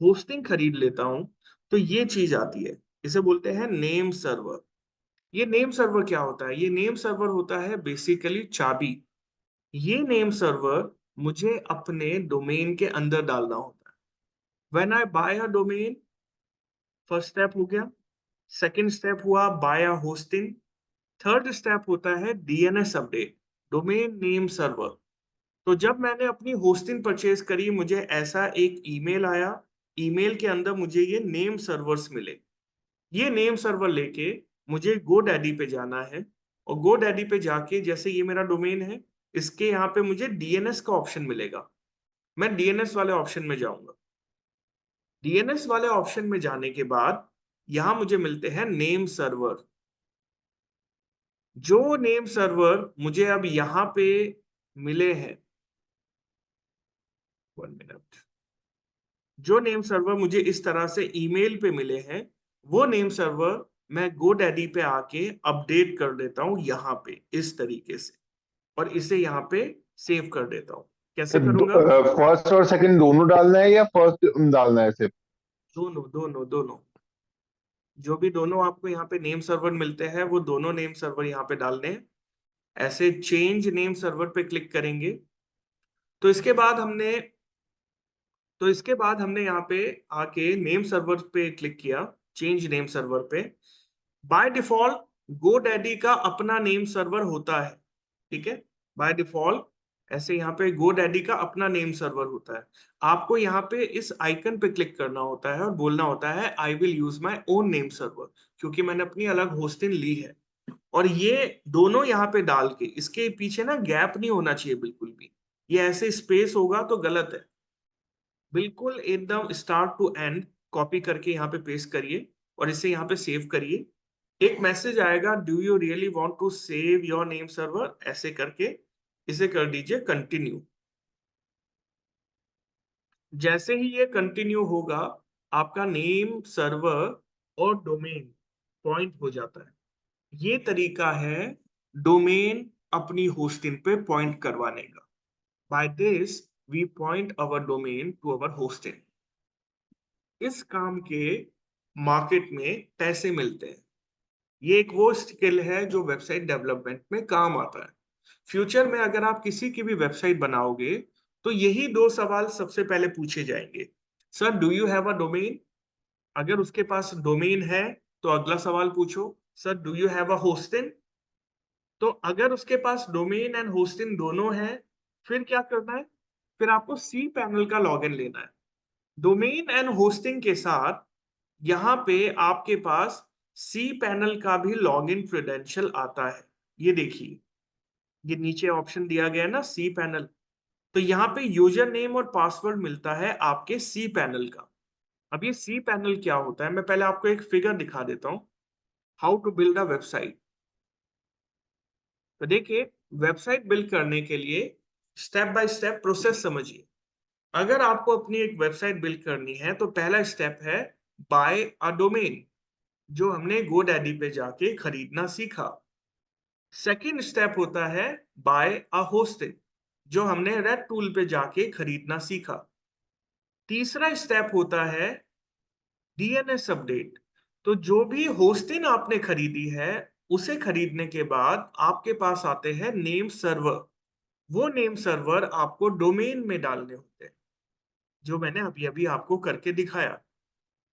होस्टिंग खरीद लेता हूं तो ये चीज आती है, इसे बोलते हैं नेम सर्वर। ये नेम सर्वर क्या होता है? ये नेम सर्वर होता है बेसिकली चाबी। ये नेम सर्वर मुझे अपने डोमेन के अंदर डालना होता है। When I buy a domain, first step हो गया। सेकंड स्टेप हुआ buy a hosting. Third step होता है DNS update, domain name server. तो जब मैंने अपनी होस्टिंग परचेज करी, मुझे ऐसा एक ईमेल आया। ईमेल के अंदर मुझे ये नेम सर्वर्स मिले। ये नेम सर्वर लेके मुझे GoDaddy पे जाना है, और GoDaddy पे जाके, जैसे ये मेरा डोमेन है, इसके यहाँ पे मुझे डीएनएस का ऑप्शन मिलेगा। मैं डीएनएस वाले ऑप्शन में जाऊंगा। डीएनएस वाले ऑप्शन में जाने के बाद यहाँ मुझे मिलते हैं नेम सर्वर। जो नेम सर्वर मुझे अब यहाँ पे मिले हैं, 1 मिनट, जो नेम सर्वर मुझे इस तरह से ईमेल पे मिले हैं, वो नेम सर्वर मैं GoDaddy पे आके अपडेट कर देता हूँ यहाँ पे इस तरीके से, और इसे यहाँ पे सेव कर देता हूँ। कैसे करूंगा? फर्स्ट और सेकंड दोनों डालना है या फर्स्ट डालना है सिर्फ? दोनों दोनों दोनों। जो भी दोनों आपको यहाँ पे नेम सर्वर मिलते हैं, वो दोनों नेम सर्वर यहाँ पे डालने हैं। ऐसे चेंज नेम सर्वर पे क्लिक करेंगे। तो इसके बाद हमने यहाँ पे आके नेम सर्वर पे क्लिक किया, चेंज नेम सर्वर पे। बाय डिफॉल्ट GoDaddy का अपना नेम सर्वर होता है, ठीक है। बाय डिफॉल्ट ऐसे यहाँ पे GoDaddy का अपना नेम सर्वर होता है। आपको यहाँ पे इस आइकन पे क्लिक करना होता है और बोलना होता है I will use my own name server, क्योंकि मैंने अपनी अलग होस्टिंग ली है। और ये दोनों यहाँ पे डाल के, इसके पीछे ना गैप नहीं होना चाहिए बिल्कुल भी। ये ऐसे स्पेस होगा तो गलत है। बिल्कुल एकदम स्टार्ट टू एंड कॉपी करके यहाँ पे पेस्ट करिए और इसे यहाँ पे सेव करिए। एक मैसेज आएगा, do you really want to save your name server, ऐसे करके इसे कर दीजिए कंटिन्यू। जैसे ही ये कंटिन्यू होगा, आपका नेम सर्वर और डोमेन पॉइंट हो जाता है। ये तरीका है डोमेन अपनी होस्टिंग पे पॉइंट करवाने का। By this we point our domain to our hosting. इस काम के मार्केट में पैसे मिलते हैं। ये एक वो स्किल है जो वेबसाइट डेवलपमेंट में काम आता है। फ्यूचर में अगर आप किसी की भी वेबसाइट बनाओगे, तो यही दो सवाल सबसे पहले पूछे जाएंगे। Sir, do you have a domain? अगर उसके पास डोमेन है तो अगला सवाल पूछो, sir do you have a hosting? तो अगर उसके पास डोमेन एंड होस्टिंग दोनों है, फिर क्या करना है? फिर आपको सी पैनल का लॉगिन लेना है। डोमेन एंड होस्टिंग के साथ यहाँ पे आपके पास सी पैनल का भी लॉगिन क्रेडेंशियल आता है। ये देखिए, ये नीचे ऑप्शन दिया गया है ना, सी पैनल। तो यहाँ पे यूजर नेम और पासवर्ड मिलता है आपके सी पैनल का। अब ये सी पैनल क्या होता है, मैं पहले आपको एक फिगर दिखा देता हूँ। How to build a website. तो देखिए, वेबसाइट बिल्ड करने के लिए स्टेप बाय स्टेप प्रोसेस समझिए। अगर आपको अपनी एक वेबसाइट बिल्ड करनी है, तो पहला स्टेप है बाय अ डोमेन, जो हमने GoDaddy पे जाके खरीदना सीखा। सेकंड स्टेप होता है बाय अ होस्टिंग, जो हमने रेड टूल पे जाके खरीदना सीखा। तीसरा स्टेप होता है डीएनएस अपडेट। तो जो भी होस्टिंग आपने खरीदी है, उसे खरीदने के बाद आपके पास आते हैं नेम सर्वर। वो नेम सर्वर आपको डोमेन में डालने होते हैं, जो मैंने अभी अभी आपको करके दिखाया।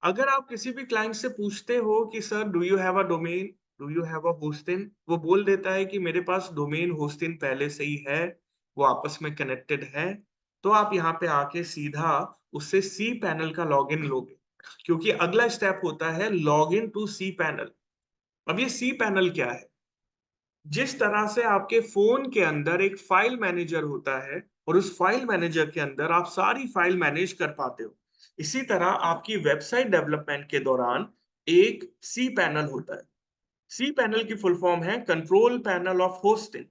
अगर आप किसी भी क्लाइंट से पूछते हो कि sir do you have a domain, do you have a hosting, वो बोल देता है कि मेरे पास डोमेन होस्टिंग पहले से ही है, वो आपस में कनेक्टेड है, तो आप यहाँ पे आके सीधा उससे सी पैनल का लॉगिन लोगे, क्योंकि अगला स्टेप होता है लॉगिन टू सी पैनल। अब ये सी पैनल क्या है? जिस तरह से आपके फोन के अंदर एक फाइल मैनेजर होता है और उस फाइल मैनेजर के अंदर आप सारी फाइल मैनेज कर पाते हो, इसी तरह आपकी वेबसाइट डेवलपमेंट के दौरान एक सी पैनल होता है। सी पैनल की फुल फॉर्म है control panel of hosting.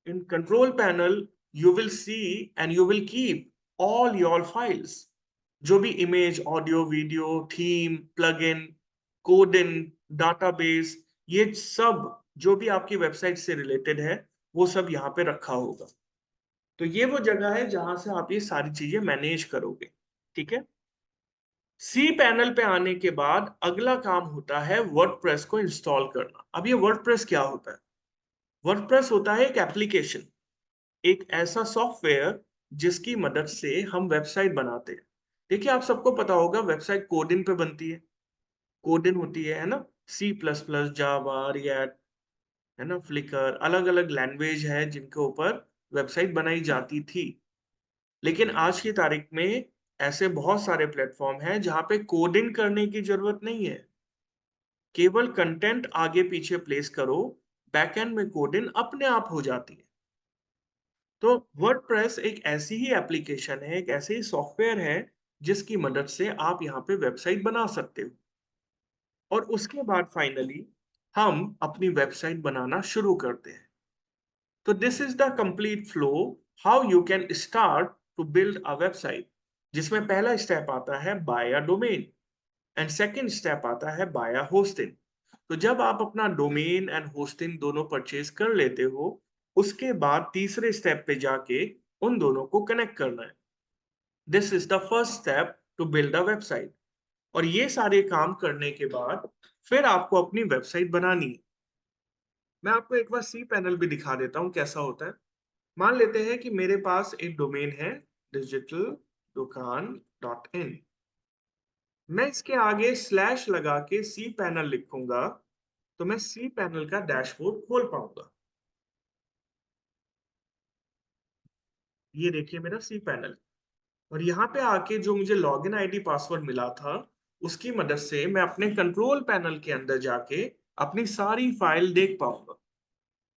In control panel you will see and you will keep all your files, जो भी image, audio, video, theme, plugin, coding, database, ये सब जो भी आपकी वेबसाइट से रिलेटेड है, वो सब यहाँ पे रखा होगा। तो ये वो जगह है जहां से आप ये सारी चीजें मैनेज करोगे। ठीक है। सी पैनल पे आने के बाद अगला काम होता है वर्डप्रेस को इंस्टॉल करना। अब ये वर्डप्रेस क्या होता है? वर्डप्रेस होता है एक एप्लीकेशन, एक ऐसा सॉफ्टवेयर जिसकी मदद से हम वेबसाइट बनाते हैं। देखिए, आप सबको पता होगा वेबसाइट कोडिन पे बनती है, कोडिन होती है ना, सी प्लस प्लस, जावा, रिएक्ट, है ना, फ्लिकर, अलग अलग लैंग्वेज है जिनके ऊपर वेबसाइट बनाई जाती थी। लेकिन आज की तारीख में ऐसे बहुत सारे प्लेटफॉर्म हैं जहां पे कोडिंग करने की जरूरत नहीं है, केवल कंटेंट आगे पीछे प्लेस करो, बैकएंड में कोडिंग अपने आप हो जाती है। तो वर्डप्रेस एक ऐसी ही एप्लीकेशन है, एक ऐसे ही सॉफ्टवेयर है जिसकी मदद से आप यहाँ पे वेबसाइट बना सकते हो। और उसके बाद फाइनली हम अपनी वेबसाइट बनाना शुरू करते हैं। तो this is the complete flow how you can start to build a website, जिसमें पहला स्टेप आता है buy a domain and second step आता है बाय अ होस्टिंग। तो जब आप अपना डोमेन एंड होस्टिंग दोनों परचेज कर लेते हो, उसके बाद तीसरे स्टेप पे जाके उन दोनों को कनेक्ट करना है। This is the first step to build a website. और ये सारे काम करने के बाद फिर आपको अपनी वेबसाइट बनानी है। मैं आपको एक बार सी पैनल भी दिखा देता हूँ कैसा होता है। मान लेते हैं कि मेरे पास एक डोमेन है digitaldukaan.in। मैं इसके आगे स्लैश लगा के सी पैनल लिखूंगा, तो मैं सी पैनल का डैशबोर्ड खोल पाऊंगा। ये देखिए मेरा सी पैनल। और यहाँ पे आके जो मुझे लॉगिन आईडी पासवर्ड मिला था, उसकी मदद से मैं अपने कंट्रोल पैनल के अंदर जाके अपनी सारी फाइल देख पाऊंगा।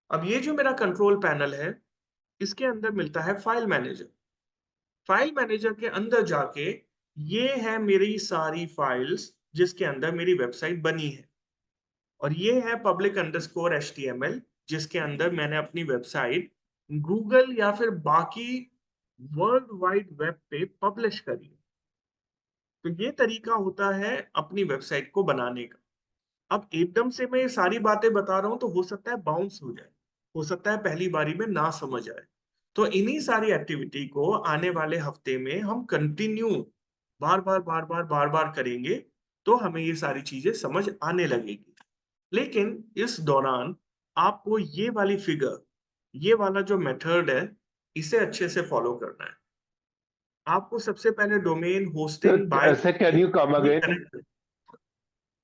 अब ये जो मेरा कंट्रोल पैनल है, इसके अंदर मिलता है फाइल मैनेजर। फाइल मैनेजर के अंदर जाके ये है मेरी सारी फाइल्स जिसके अंदर मेरी वेबसाइट बनी है। और ये है public_html, जिसके अंदर मैंने अपनी वेबसाइट गूगल या फिर बाकी वर्ल्ड वाइड वेब पे पब्लिश करी है। तो ये तरीका होता है अपनी वेबसाइट को बनाने का। अब एकदम से मैं ये सारी बातें बता रहा हूं तो हो सकता है बाउंस हो जाए, हो सकता है पहली बारी में ना समझ आए। तो इन्हीं सारी एक्टिविटी को आने वाले हफ्ते में हम कंटिन्यू बार बार करेंगे, तो हमें ये सारी चीजें समझ आने लगेगी। लेकिन इस दौरान आपको ये वाली फिगर, ये वाला जो मेथड है, इसे अच्छे से फॉलो करना है। आपको सबसे पहले domain hosting buy Sir, can you come again? Correct.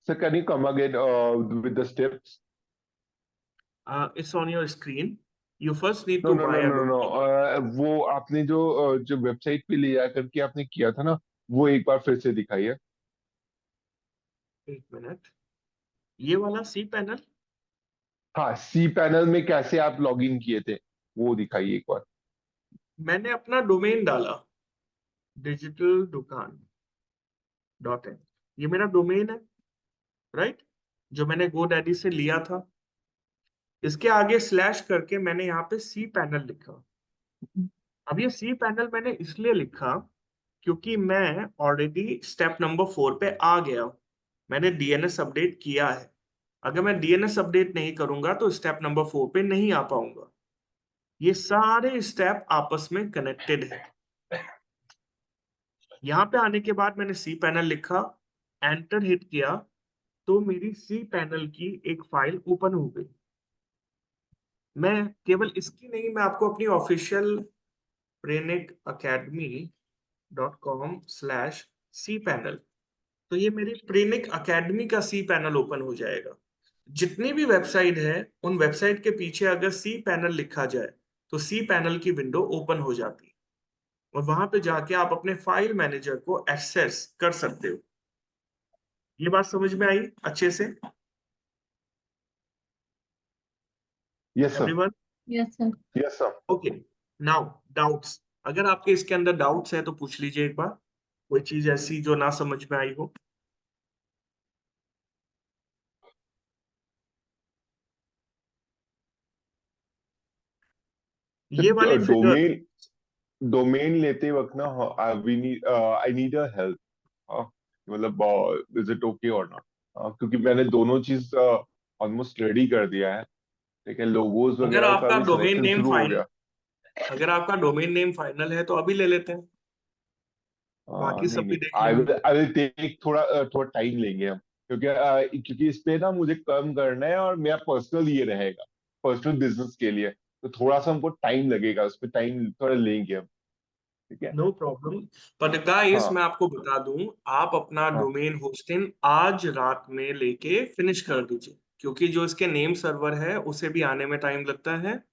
Sir, can you come again with the steps? It's on your screen. You first need No, to no, buy no, a no, no. domain. वो आपने जो वेबसाइट पे ले जा करके आपने किया था ना, वो एक बार फिर से दिखाइए। एक मिनट, ये वाला सी पैनल। हाँ, सी पैनल में कैसे आप लॉगिन किए थे, वो दिखाइए एक बार। मैंने अपना डोमेन डाला digitaldukaan.in, ये मेरा डोमेन है, राइट, जो मैंने GoDaddy से लिया था। इसके आगे स्लैश करके मैंने यहाँ पे सी पैनल लिखा। अब ये सी पैनल मैंने इसलिए लिखा क्योंकि मैं ऑलरेडी स्टेप नंबर 4 पे आ गया हूं। मैंने डीएनएस अपडेट किया है। अगर मैं डीएनएस अपडेट नहीं करूंगा तो स्टेप नंबर 4 पे नहीं आ पाऊंगा। ये सारे स्टेप आपस में कनेक्टेड है। यहाँ पे आने के बाद मैंने सी पैनल लिखा, एंटर हिट किया, तो मेरी सी पैनल की एक फाइल ओपन हो गई। मैं केवल इसकी नहीं, मैं आपको अपनी ऑफिशियल prenicacademy.com/सी पैनल, तो ये मेरी प्रेनिक अकेडमी का सी पैनल ओपन हो जाएगा। जितनी भी वेबसाइट है, उन वेबसाइट के पीछे अगर सी पैनल लिखा जाए तो सी पैनल की विंडो ओपन हो जाती है, और वहां पे जाके आप अपने फाइल मैनेजर को एक्सेस कर सकते हो। ये बात समझ में आई अच्छे से yes sir. Everyone? Yes sir. Yes sir. Okay, now doubts, अगर आपके इसके अंदर डाउट्स है तो पूछ लीजिए एक बार, कोई चीज ऐसी जो ना समझ में आई हो। ये वाली फिगर, डोमेन डोमेन लेते वक्त ना, आई नीड अ हेल्प। मतलब इज इट ओके और नॉट, क्योंकि मैंने दोनों चीज ऑलमोस्ट रेडी कर दिया है। ठीक है, लोगोज अगर वगैरह का आपका भी डोमेन सिलेक्शन नेम शुरू हो फाइनल, गया। अगर आपका डोमेन नेम फाइनल है तो अभी ले लेते हैं, बाकी नहीं सब भी नहीं, देख लेंगे। आई विल टेक थोड़ा टाइम लेंगे हम, क्योंकि क्योंकि इस पे ना मुझे कम करना है, और मेरा पर्सनल ये रहेगा, पर्सनल बिजनेस के लिए, तो थोड़ा सा हमको टाइम लगेगा, उस पे टाइम थोड़ा लेंगे हम। ठीक है। नो प्रॉब्लम, पर गाइस हाँ मैं आपको बता दूं, आप अपना हाँ। डोमेन होस्टिंग आज रात में लेके फिनिश कर दीजिए, क्योंकि जो इसके नेम सर्वर है उसे भी आने में टाइम लगता है,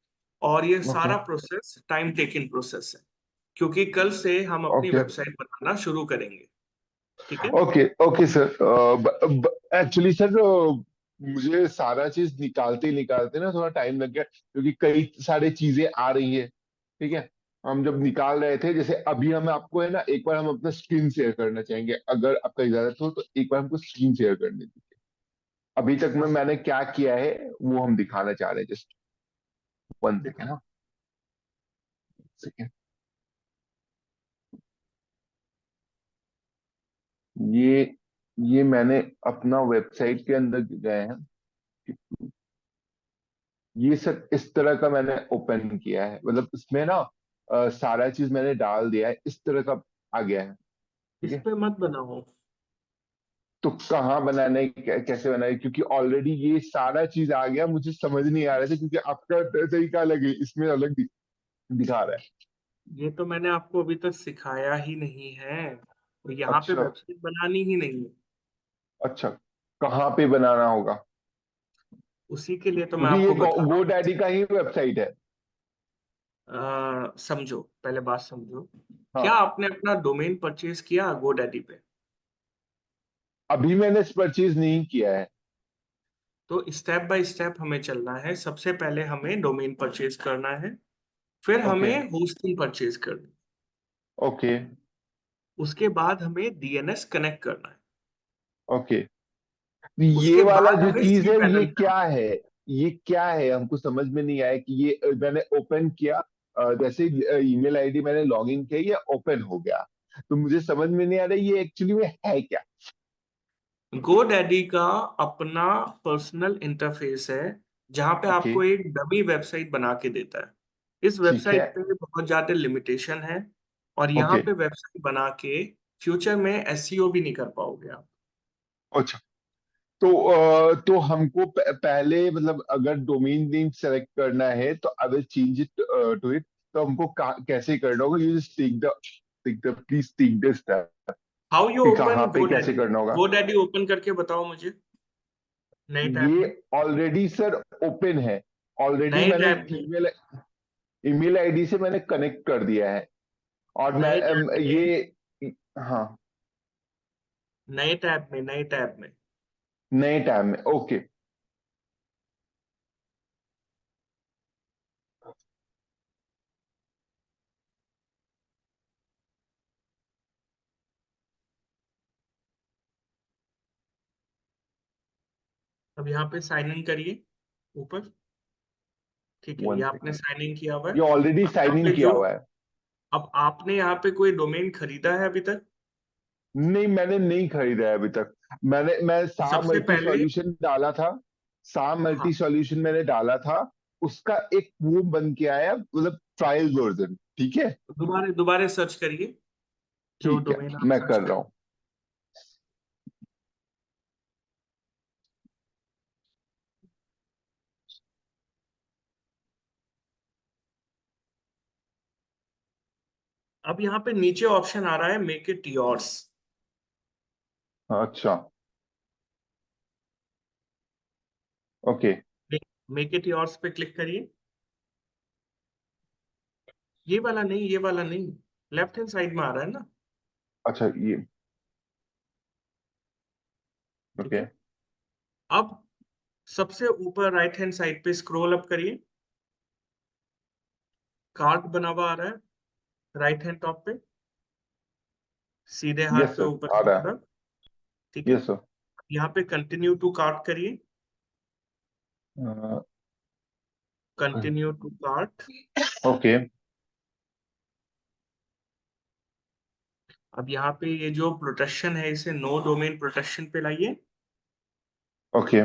और ये ओके सारा प्रोसेस टाइम टेकिंग प्रोसेस है, क्योंकि कल से हम अपनी ओके वेबसाइट बनाना शुरू करेंगे। ठीक है? Okay okay sir. Actually sir, मुझे सारा चीज निकालते निकालते ना थोड़ा टाइम लग गया, क्योंकि कई सारी चीजें आ रही है। ठीक है। हम जब निकाल रहे थे, जैसे अभी हम आपको है ना, एक बार हम अपना स्क्रीन शेयर करना चाहेंगे, अगर आपका इजाजत हो तो एक बार हमको स्क्रीन शेयर करने दीजिए। अभी तक में मैंने क्या किया है वो हम दिखाना चाह रहे हैं, जस्ट 1 सेकेंड। हाँ, सेकेंड। ये ये मैंने अपना वेबसाइट के अंदर गए हैं, ये सब इस तरह का मैंने ओपन किया है, मतलब इसमें ना सारा चीज मैंने डाल दिया है, इस तरह का आ गया है। ठीक इस है। पे मत बनाओ। तो कहाँ बनाना है, कैसे बनाना है, क्योंकि ऑलरेडी ये सारा चीज आ गया, मुझे समझ नहीं आ रहा था, क्योंकि आपका तरीका अलग है, इसमें अलग दिखा रहा है। ये तो मैंने आपको अभी तक सिखाया ही नहीं है, तो यहाँ पे अच्छा वेबसाइट बनानी ही नहीं है। अच्छा, कहाँ पे बनाना होगा? उसी के लिए तो मैं क्योंकि ये आपको बता रहा गो हूँ। डैडी का ही वेबसाइट है। समझो, पहले बात समझो। क्या हाँ, आपने अपना डोमेन परचेज किया गोडैडी पे? अभी मैंने परचेज नहीं किया है। तो स्टेप बाय स्टेप हमें चलना है। सबसे पहले हमें डोमेन परचेज करना है, फिर ओके हमें होस्टिंग परचेज करनी है, ओके उसके बाद हमें डीएनएस कनेक्ट करना है, ओके। ये उसके वाला बाद जो हमें चीज सी है, ये पैनल क्या करना है? ये क्या है, हमको समझ में नहीं आया कि ये मैंने ओपन किया, जैसे ईमेल आईडी मैंने लॉगिन किया, ये ओपन हो गया, तो मुझे समझ में नहीं आ रहा ये एक्चुअली में है क्या। है। गोडैडी का अपना पर्सनल इंटरफेस है, जहां पे ओके, आपको एक डमी वेबसाइट बना के देता है। इस ठीक है। वेबसाइट पे बहुत ज्यादा लिमिटेशन है, और यहाँ ओके, पे वेबसाइट बना के फ्यूचर में एसईओ भी नहीं कर पाओगे आप। अच्छा। तो हमको पहले, मतलब अगर डोमेन नेम सेलेक्ट करना है तो I will change it to it, तो हमको कैसे करना होगा? You just take the please take this step, how you कि ओपन कहाँ पे कैसे गोडैडी? करना होगा। गोडैडी ओपन करके बताओ मुझे, नए टैब ये में। ऑलरेडी सर ओपन है, ऑलरेडी नए मैंने टैब में, ईमेल ईमेल आईडी से मैंने कनेक्ट कर दिया है, और मैं नए टैब में, ये, हाँ, नए टैब में, नए टैब में। नए टाइम में। ओके। अब यहाँ पे साइन इन करिए ऊपर। ठीक है, ये वन आपने सेकेंड। साइन इन किया हुआ है। ये ऑलरेडी अब यहाँ साइन इन पे किया जो, हुआ है। अब आपने यहाँ पे कोई डोमेन खरीदा है अभी तक? नहीं, मैंने नहीं खरीदा है अभी तक। मैं तो सा सबसे मल्टी पहले, सॉल्यूशन डाला था, सा हाँ, मल्टी सॉल्यूशन मैंने डाला था, उसका एक वो बन के आया, मतलब ट्रायल वर्जन। ठीक है। दोबारा दोबारा सर्च करिए जो ठीक है, डोमेन आप मैं सर्च कर रहा करें। हूँ। अब यहाँ पे नीचे ऑप्शन आ रहा है मेक इट योर्स। अच्छा, ओके। मेक इट योर्स पे क्लिक करिए। ये वाला नहीं, ये वाला नहीं, लेफ्ट हैंड साइड में आ रहा है ना। अच्छा, ये ठीक ओके। है। अब सबसे ऊपर राइट हैंड साइड पे स्क्रॉल अप करिए। कार्ट बना हुआ आ रहा है राइट हैंड टॉप पे, सीधे हाथ यस पे सर, ऊपर आ की रहा है। तरफ। ठीक है। Yes sir. यहाँ पे कंटिन्यू टू कार्ट करिए। Continue to cart. ओके। अब यहाँ पे ये जो प्रोटेक्शन है इसे नो डोमेन प्रोटेक्शन पे लाइए। Okay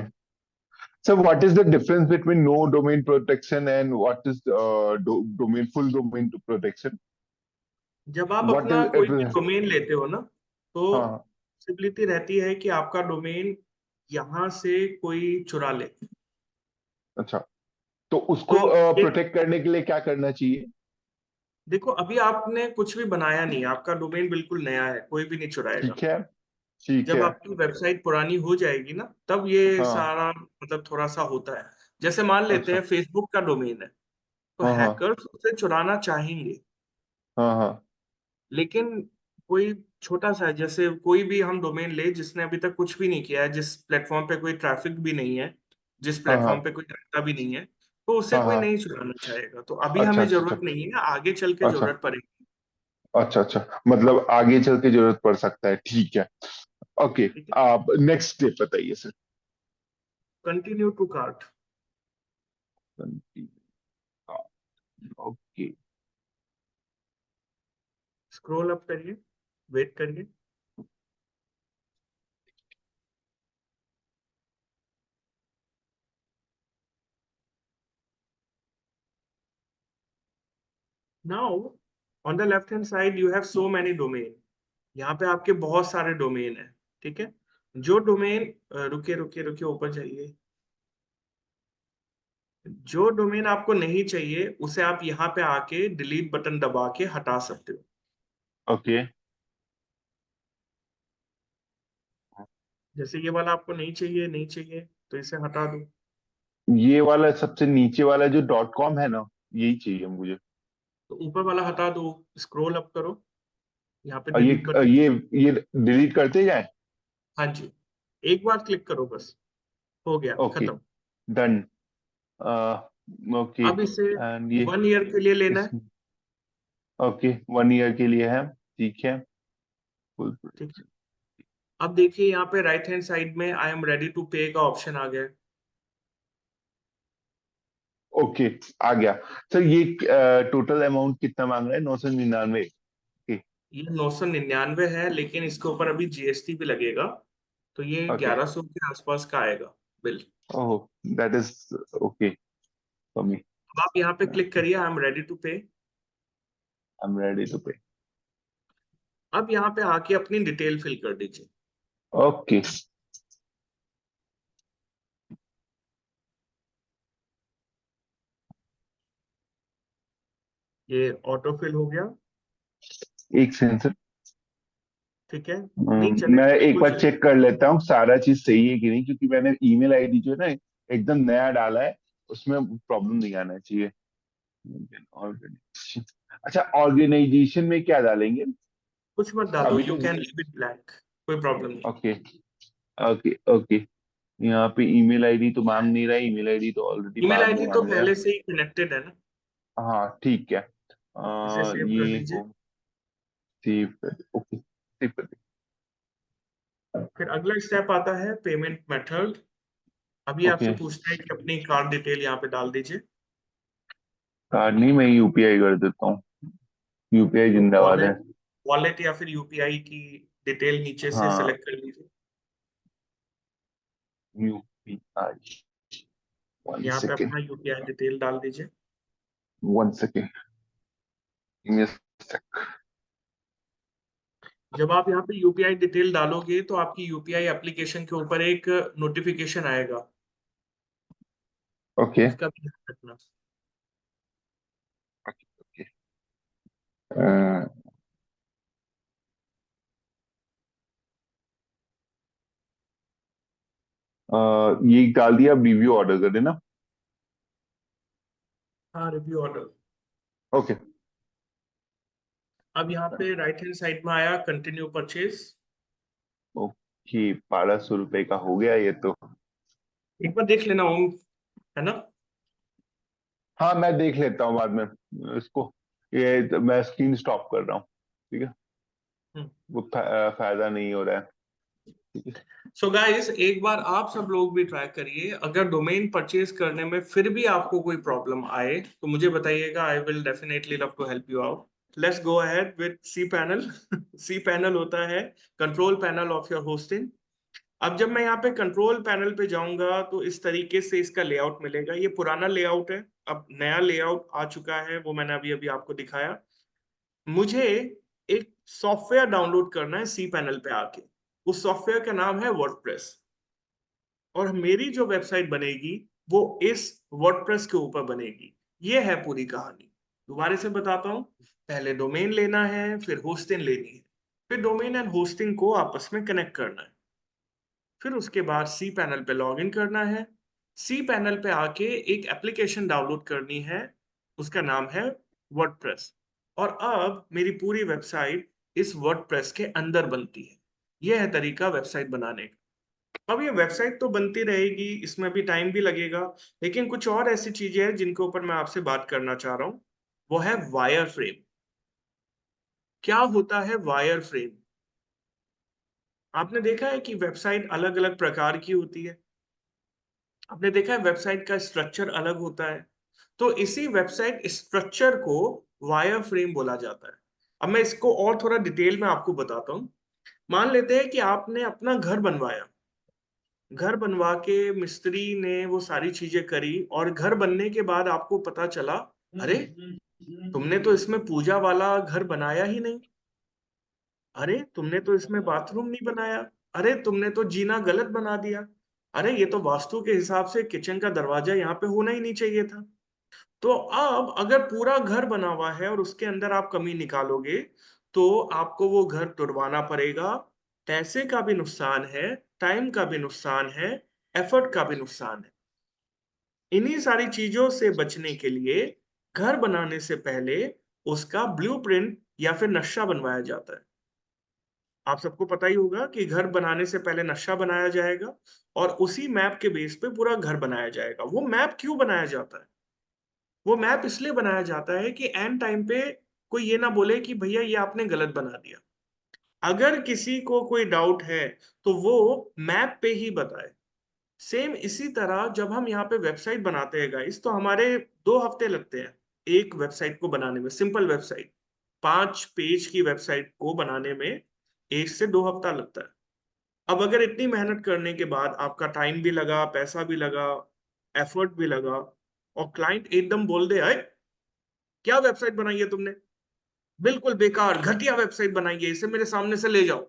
sir, what is the difference between no domain protection and what is domain full domain protection? जब आप व्हाट अपना कोई भी इज? डोमेन लेते हो ना, तो हाँ हाँ, पॉसिबिलिटी रहती है कि आपका डोमेन यहाँ से कोई चुरा ले। अच्छा। तो उसको तो ये प्रोटेक्ट करने के लिए क्या करना चाहिए? देखो, अभी आपने कुछ भी बनाया नहीं, आपका डोमेन बिल्कुल नया है, कोई भी नहीं चुराएगा। ठीक है, ठीक जब है। आपकी वेबसाइट पुरानी हो जाएगी ना, तब ये हाँ। सारा मतलब थोड़ा सा होता है। जैसे मान लेते अच्छा। हैं फेसबुक का डोमेन है, तो हाँ हाँ हैकर्स उसे चुराना चाहेंगे। हाँ हाँ लेकिन कोई छोटा सा, जैसे कोई भी हम डोमेन ले जिसने अभी तक कुछ भी नहीं किया है, जिस प्लेटफॉर्म पे कोई ट्रैफिक भी नहीं है, जिस हाँ प्लेटफॉर्म हाँ पे कोई रहता भी नहीं है, तो उससे हाँ कोई हाँ। नहीं चुराना चाहेगा। तो अभी अच्छा हमें अच्छा जरूरत अच्छा नहीं है, आगे चल के अच्छा जरूरत पड़ेगी। अच्छा अच्छा, मतलब आगे चल के जरूरत पड़ सकता है, ठीक है। ओके, ठीक है। आप नेक्स्ट स्टेप बताइए sir. Continue to cart. Okay. Scroll up करिए, वेट करिए। Now on the left hand side you have so many domain. यहाँ पे आपके बहुत सारे डोमेन है। ठीक है। जो डोमेन, रुके रुके रुके, ऊपर जाइए। जो डोमेन आपको नहीं चाहिए उसे आप यहाँ पे आके डिलीट बटन दबा के हटा सकते हो। ओके। जैसे ये वाला आपको नहीं चाहिए, नहीं चाहिए, तो इसे हटा दो। ये वाला सबसे नीचे वाला जो डॉट कॉम है ना, यही चाहिए मुझे। तो ऊपर वाला हटा दो, स्क्रॉल अप करो, यहाँ पे और डिलीट बटन। ये डिलीट करते जाए। हाँ जी, एक बार क्लिक करो बस, हो गया ओके, खत्म। डन। ओके। अब इसे एंड ये 1 ईयर के लिए लेना इस है। ओके, 1 ईयर के लिए है, ठीक है। फुल। ठीक है। अब देखिए यहाँ पे राइट हैंड साइड में आई एम रेडी टू पे का ऑप्शन आ गया है। ओके, आ गया। सर ये टोटल अमाउंट कितना मांग रहा है? 999? ओके। ये 999 है, लेकिन इसके ऊपर अभी जीएसटी भी लगेगा, तो ये ओके। 1100 के आसपास का आएगा bill. Oh, that is okay for me. अब आप यहाँ पे क्लिक करिए, आई एम रेडी टू पे। आई एम रेडी टू पे। अब यहाँ पे आके अपनी डिटेल फिल कर दीजिए। ओके। ये ऑटो फिल हो गया। एक सेकंड सर। ठीक है, नहीं चलेगा, मैं एक बिल्कुल बार चलेगा। चेक कर लेता हूँ सारा चीज सही है कि नहीं, क्योंकि मैंने ईमेल आईडी जो है ना एकदम नया डाला है, उसमें प्रॉब्लम नहीं आना चाहिए। Organization। अच्छा, ऑर्गेनाइजेशन में क्या डालेंगे? कुछ मत डालो, अभी यू तो कैन लीव इट ब्लैंक, कोई प्रॉब्लम नहीं। Okay okay okay. यहाँ पे ईमेल आईडी तो मांग नहीं रहा है, ईमेल आईडी तो ऑलरेडी ईमेल बाद में आईडी तो मांग पहले लेगा। से ही कनेक्टेड है ना। हाँ ठीक है। इसे सेव कर ये लीजिए। हो सेव कर, ओके सेव कर दे। फिर अगला स्टेप आता है पेमेंट मेथड। अभी ओके। आपसे पूछता है कि अपनी कार्ड डिटेल यहाँ पे डाल दीजिए। कार्ड नहीं, मैं यूपीआई कर देता हूँ। यूपीआई तो जिंदाबाद है। वॉलेट, वॉलेट या फिर यूपीआई की डिटेल नीचे से हाँ, सेलेक्ट कर लीजिए। यूपीआई। वन यहाँ पे सेकेंड, अपना यूपीआई डिटेल डाल दीजिए। One second. जब आप यहाँ पे यूपीआई डिटेल डालोगे तो आपकी यूपीआई एप्लीकेशन के ऊपर एक नोटिफिकेशन आएगा, ओके उसका भी ध्यान रखना। ये डाल दिया, अब रिव्यू ऑर्डर कर देना। हाँ, रिव्यू ऑर्डर। ओके। अब यहाँ पे राइट हैंड साइड में आया कंटिन्यू परचेज। ओके, 1200 रुपए का हो गया ये तो। एक बार देख लेना ओम, है ना? हाँ, मैं देख लेता हूँ बाद में इसको। ये मैं स्क्रीन स्टॉप कर रहा हूँ, ठीक है। हम्म। वो फायदा नहीं हो रहा है, ठीक है। सो गाइस, एक बार आप सब लोग भी ट्राई करिए। अगर डोमेन परचेज करने में फिर भी आपको कोई प्रॉब्लम आए तो मुझे बताइएगा, I will definitely love to help you out. Let's go ahead with C panel. C panel होता है control panel of your hosting. अब जब मैं यहाँ पे कंट्रोल पैनल पे जाऊंगा तो इस तरीके से इसका लेआउट मिलेगा। ये पुराना लेआउट है, अब नया लेआउट आ चुका है, वो मैंने अभी अभी आपको दिखाया। मुझे एक सॉफ्टवेयर डाउनलोड करना है सी पैनल पे आके। उस सॉफ्टवेयर का नाम है वर्डप्रेस, और मेरी जो वेबसाइट बनेगी वो इस वर्डप्रेस के ऊपर बनेगी। ये है पूरी कहानी। दोबारा से बताता हूँ, पहले डोमेन लेना है, फिर होस्टिंग लेनी है, फिर डोमेन एंड होस्टिंग को आपस में कनेक्ट करना है, फिर उसके बाद सी पैनल पे लॉग इन करना है। सी पैनल पे आके एक एप्लीकेशन डाउनलोड करनी है, उसका नाम है वर्डप्रेस। और अब मेरी पूरी वेबसाइट इस वर्डप्रेस के अंदर बनती है। यह है तरीका वेबसाइट बनाने का। अब ये वेबसाइट तो बनती रहेगी, इसमें भी टाइम भी लगेगा, लेकिन कुछ और ऐसी चीजें हैं जिनके ऊपर मैं आपसे बात करना चाह रहा हूं। वो है वायर फ्रेम। क्या होता है वायर फ्रेम? आपने देखा है कि वेबसाइट अलग अलग प्रकार की होती है। आपने देखा है वेबसाइट का स्ट्रक्चर अलग होता है। तो इसी वेबसाइट स्ट्रक्चर को वायर फ्रेम बोला जाता है। अब मैं इसको और थोड़ा डिटेल में आपको बताता हूँ। मान लेते हैं कि आपने अपना घर बनवाया। घर बनवा के मिस्त्री ने वो सारी चीजें करी, और घर बनने के बाद आपको पता चला, अरे तुमने तो इसमें पूजा वाला घर बनाया ही नहीं। अरे तुमने तो इसमें बाथरूम नहीं बनाया। अरे तुमने तो जीना गलत बना दिया। अरे ये तो वास्तु के हिसाब से किचन का दरवाजा यहाँ पे होना ही नहीं चाहिए था। तो अब अगर पूरा घर बना हुआ है और उसके अंदर आप कमी निकालोगे तो आपको वो घर तुड़वाना पड़ेगा। पैसे का भी नुकसान है, टाइम का भी नुकसान है, एफर्ट का भी नुकसान है। इन्हीं सारी चीजों से बचने के लिए घर बनाने से पहले उसका ब्लूप्रिंट या फिर नक्शा बनवाया जाता है। आप सबको पता ही होगा कि घर बनाने से पहले नक्शा बनाया जाएगा और उसी मैप के बेस पे पूरा घर बनाया जाएगा। वो मैप क्यों बनाया जाता है? वो मैप इसलिए बनाया जाता है कि एंड टाइम पे कोई ये ना बोले कि भैया ये आपने गलत बना दिया। अगर किसी को कोई डाउट है तो वो मैप पे ही बताए। सेम इसी तरह जब हम यहाँ पे वेबसाइट बनाते हैं गाइस, तो हमारे 2 हफ्ते लगते हैं एक वेबसाइट को बनाने में। सिंपल वेबसाइट, 5 पेज की वेबसाइट को बनाने में 1 से 2 हफ्ता लगता है। अब अगर इतनी मेहनत करने के बाद आपका टाइम भी लगा, पैसा भी लगा, एफर्ट भी लगा, और क्लाइंट एकदम बोल दे, अरे क्या वेबसाइट बनाई है तुमने, बिल्कुल बेकार घटिया वेबसाइट बनाई है, इसे मेरे सामने से ले जाओ,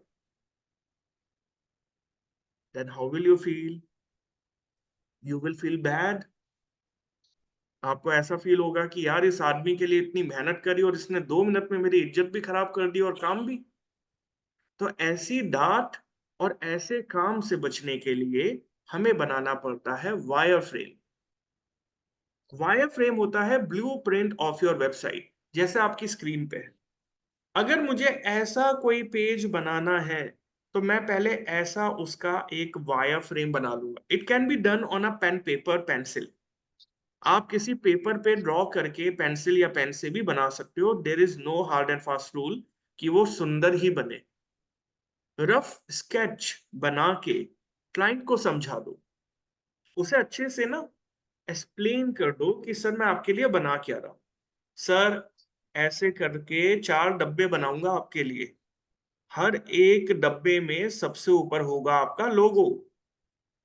then how will you feel? You will feel bad. आपको ऐसा फील होगा कि यार इस आदमी के लिए इतनी मेहनत करी और इसने 2 मिनट में मेरी इज्जत भी खराब कर दी और काम भी। तो ऐसी डांट और ऐसे काम से बचने के लिए हमें बनाना पड़ता है वायर फ्रेम। वायर फ्रेम होता है ब्लूप्रिंट ऑफ योर वेबसाइट, जैसे आपकी स्क्रीन पे है। अगर मुझे ऐसा कोई पेज बनाना है तो मैं पहले ऐसा उसका एक वायर फ्रेम बना लूंगा। It can be done on a pen, paper, pencil. आप किसी पेपर पे ड्रॉ करके पेंसिल या पेन से भी बना सकते हो। There is no hard and fast rule कि वो सुंदर ही बने। रफ स्केच बना के क्लाइंट को समझा दो, उसे अच्छे से ना एक्सप्लेन कर दो कि सर मैं आपके लिए बना क्या रहा हूं। सर ऐसे करके 4 डब्बे बनाऊंगा आपके लिए। हर एक डब्बे में सबसे ऊपर होगा आपका लोगो,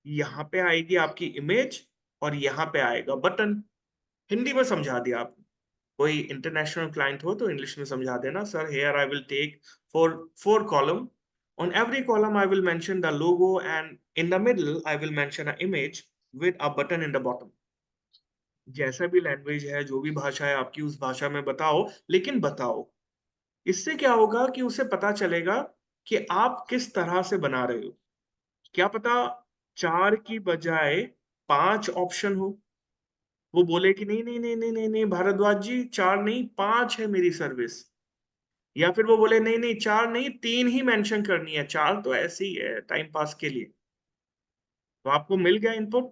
यहाँ पे आएगी आपकी इमेज, और यहाँ पे आएगा बटन। हिंदी में समझा दिया आपने। कोई इंटरनेशनल क्लाइंट हो तो इंग्लिश में समझा देना, sir here I will take four column, on every column I will mention the logo, and in the middle I will mention an image with a button in the bottom। जैसा भी लैंग्वेज है, जो भी भाषा है आपकी, उस भाषा में बताओ, लेकिन बताओ। इससे क्या होगा कि उसे पता चलेगा कि आप किस तरह से बना रहे हो। क्या पता 4 की बजाय 5 ऑप्शन हो, वो बोले कि नहीं नहीं नहीं नहीं नहीं नहीं भारद्वाज जी 4 नहीं 5 है मेरी सर्विस, या फिर वो बोले नहीं नहीं 4 नहीं 3 ही मेंशन करनी है, 4 तो ऐसे ही है टाइम पास के लिए। तो आपको मिल गया इनपुट,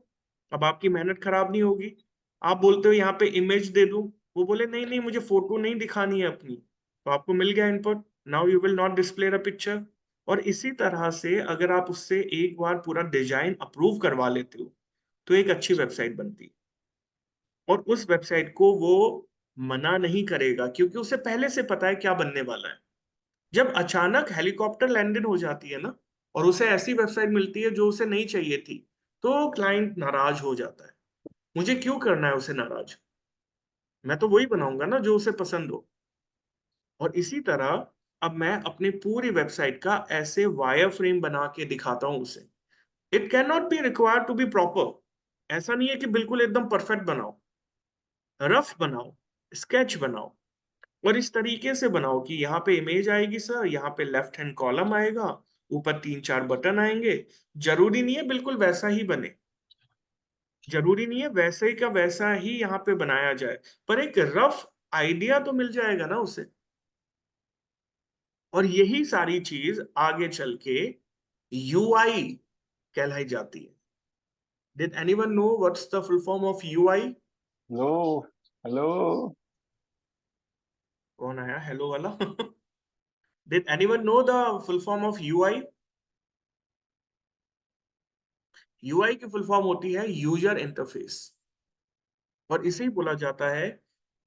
अब आपकी मेहनत खराब नहीं होगी। आप बोलते हो यहाँ पे इमेज दे दूं, वो बोले नहीं नहीं मुझे फोटो नहीं दिखानी है अपनी, तो आपको मिल गया input, now you will not display the picture. और इसी तरह से अगर आप उससे एक बार पूरा डिजाइन अप्रूव करवा लेते हो तो एक अच्छी वेबसाइट बनती है, और उस वेबसाइट को वो मना नहीं करेगा क्योंकि उसे पहले से पता है क्या बनने वाला है। जब अचानक हेलीकॉप्टर लैंडिंग हो जाती है ना, और उसे ऐसी वेबसाइट मिलती है जो उसे नहीं चाहिए थी, तो क्लाइंट नाराज हो जाता है। मुझे क्यों करना है उसे नाराज, मैं तो वही बनाऊंगा ना जो उसे पसंद हो। और इसी तरह अब मैं अपनी पूरी वेबसाइट का ऐसे वायर फ्रेम बना के दिखाता हूं उसे। It can not be required to be proper, ऐसा नहीं है कि बिल्कुल एकदम परफेक्ट बनाओ, रफ बनाओ, स्केच बनाओ, और इस तरीके से बनाओ कि यहाँ पे इमेज आएगी सर, यहाँ पे लेफ्ट हैंड कॉलम आएगा, ऊपर 3-4 बटन आएंगे। जरूरी नहीं है बिल्कुल वैसा ही बने, जरूरी नहीं है वैसे ही का वैसा ही यहाँ पे बनाया जाए, पर एक रफ आइडिया तो मिल जाएगा ना उसे। और यही सारी चीज आगे चल के यूआई कहलाई जाती है। Did anyone know what's the full form of UI? Hello hello. कौन आया हेलो वाला? Did anyone know the full form of UI? UI की फुल फॉर्म होती है यूजर इंटरफेस, और इसे ही बोला जाता है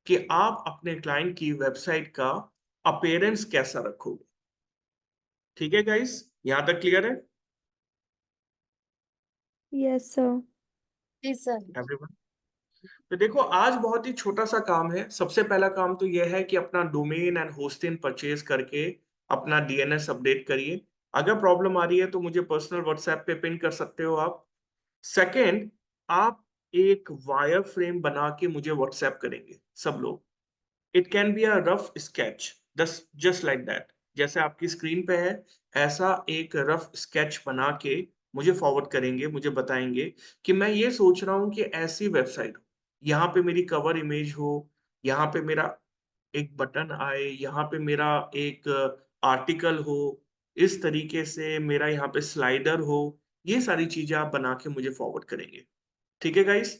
कि आप अपने क्लाइंट की वेबसाइट का अपीयरेंस कैसा रखोगे। ठीक है गाइस, यहां तक क्लियर है Yes, sir. जी सर। एवरीवन? तो देखो आज बहुत ही छोटा सा काम है। सबसे पहला काम तो यह है कि अपना डोमेन एंड होस्टिंग परचेज करके अपना डीएनएस अपडेट करिए। अगर प्रॉब्लम आ रही है तो मुझे पर्सनल व्हाट्सएप पे पिन कर सकते हो आप। सेकंड, आप एक वायर फ्रेम बना के मुझे व्हाट्सएप करेंगे सब लोग। It can be a rough sketch, just like that, जैसे आपकी स्क्रीन पे है ऐसा एक रफ स्केच बना के मुझे फॉरवर्ड करेंगे, मुझे बताएंगे कि मैं ये सोच रहा हूँ कि ऐसी वेबसाइट हो, यहाँ पे मेरी कवर इमेज हो, यहाँ पे मेरा एक बटन आए, यहाँ पे मेरा एक आर्टिकल हो, इस तरीके से मेरा यहाँ पे स्लाइडर हो। ये सारी चीजें आप बना के मुझे फॉरवर्ड करेंगे। ठीक है गाइस?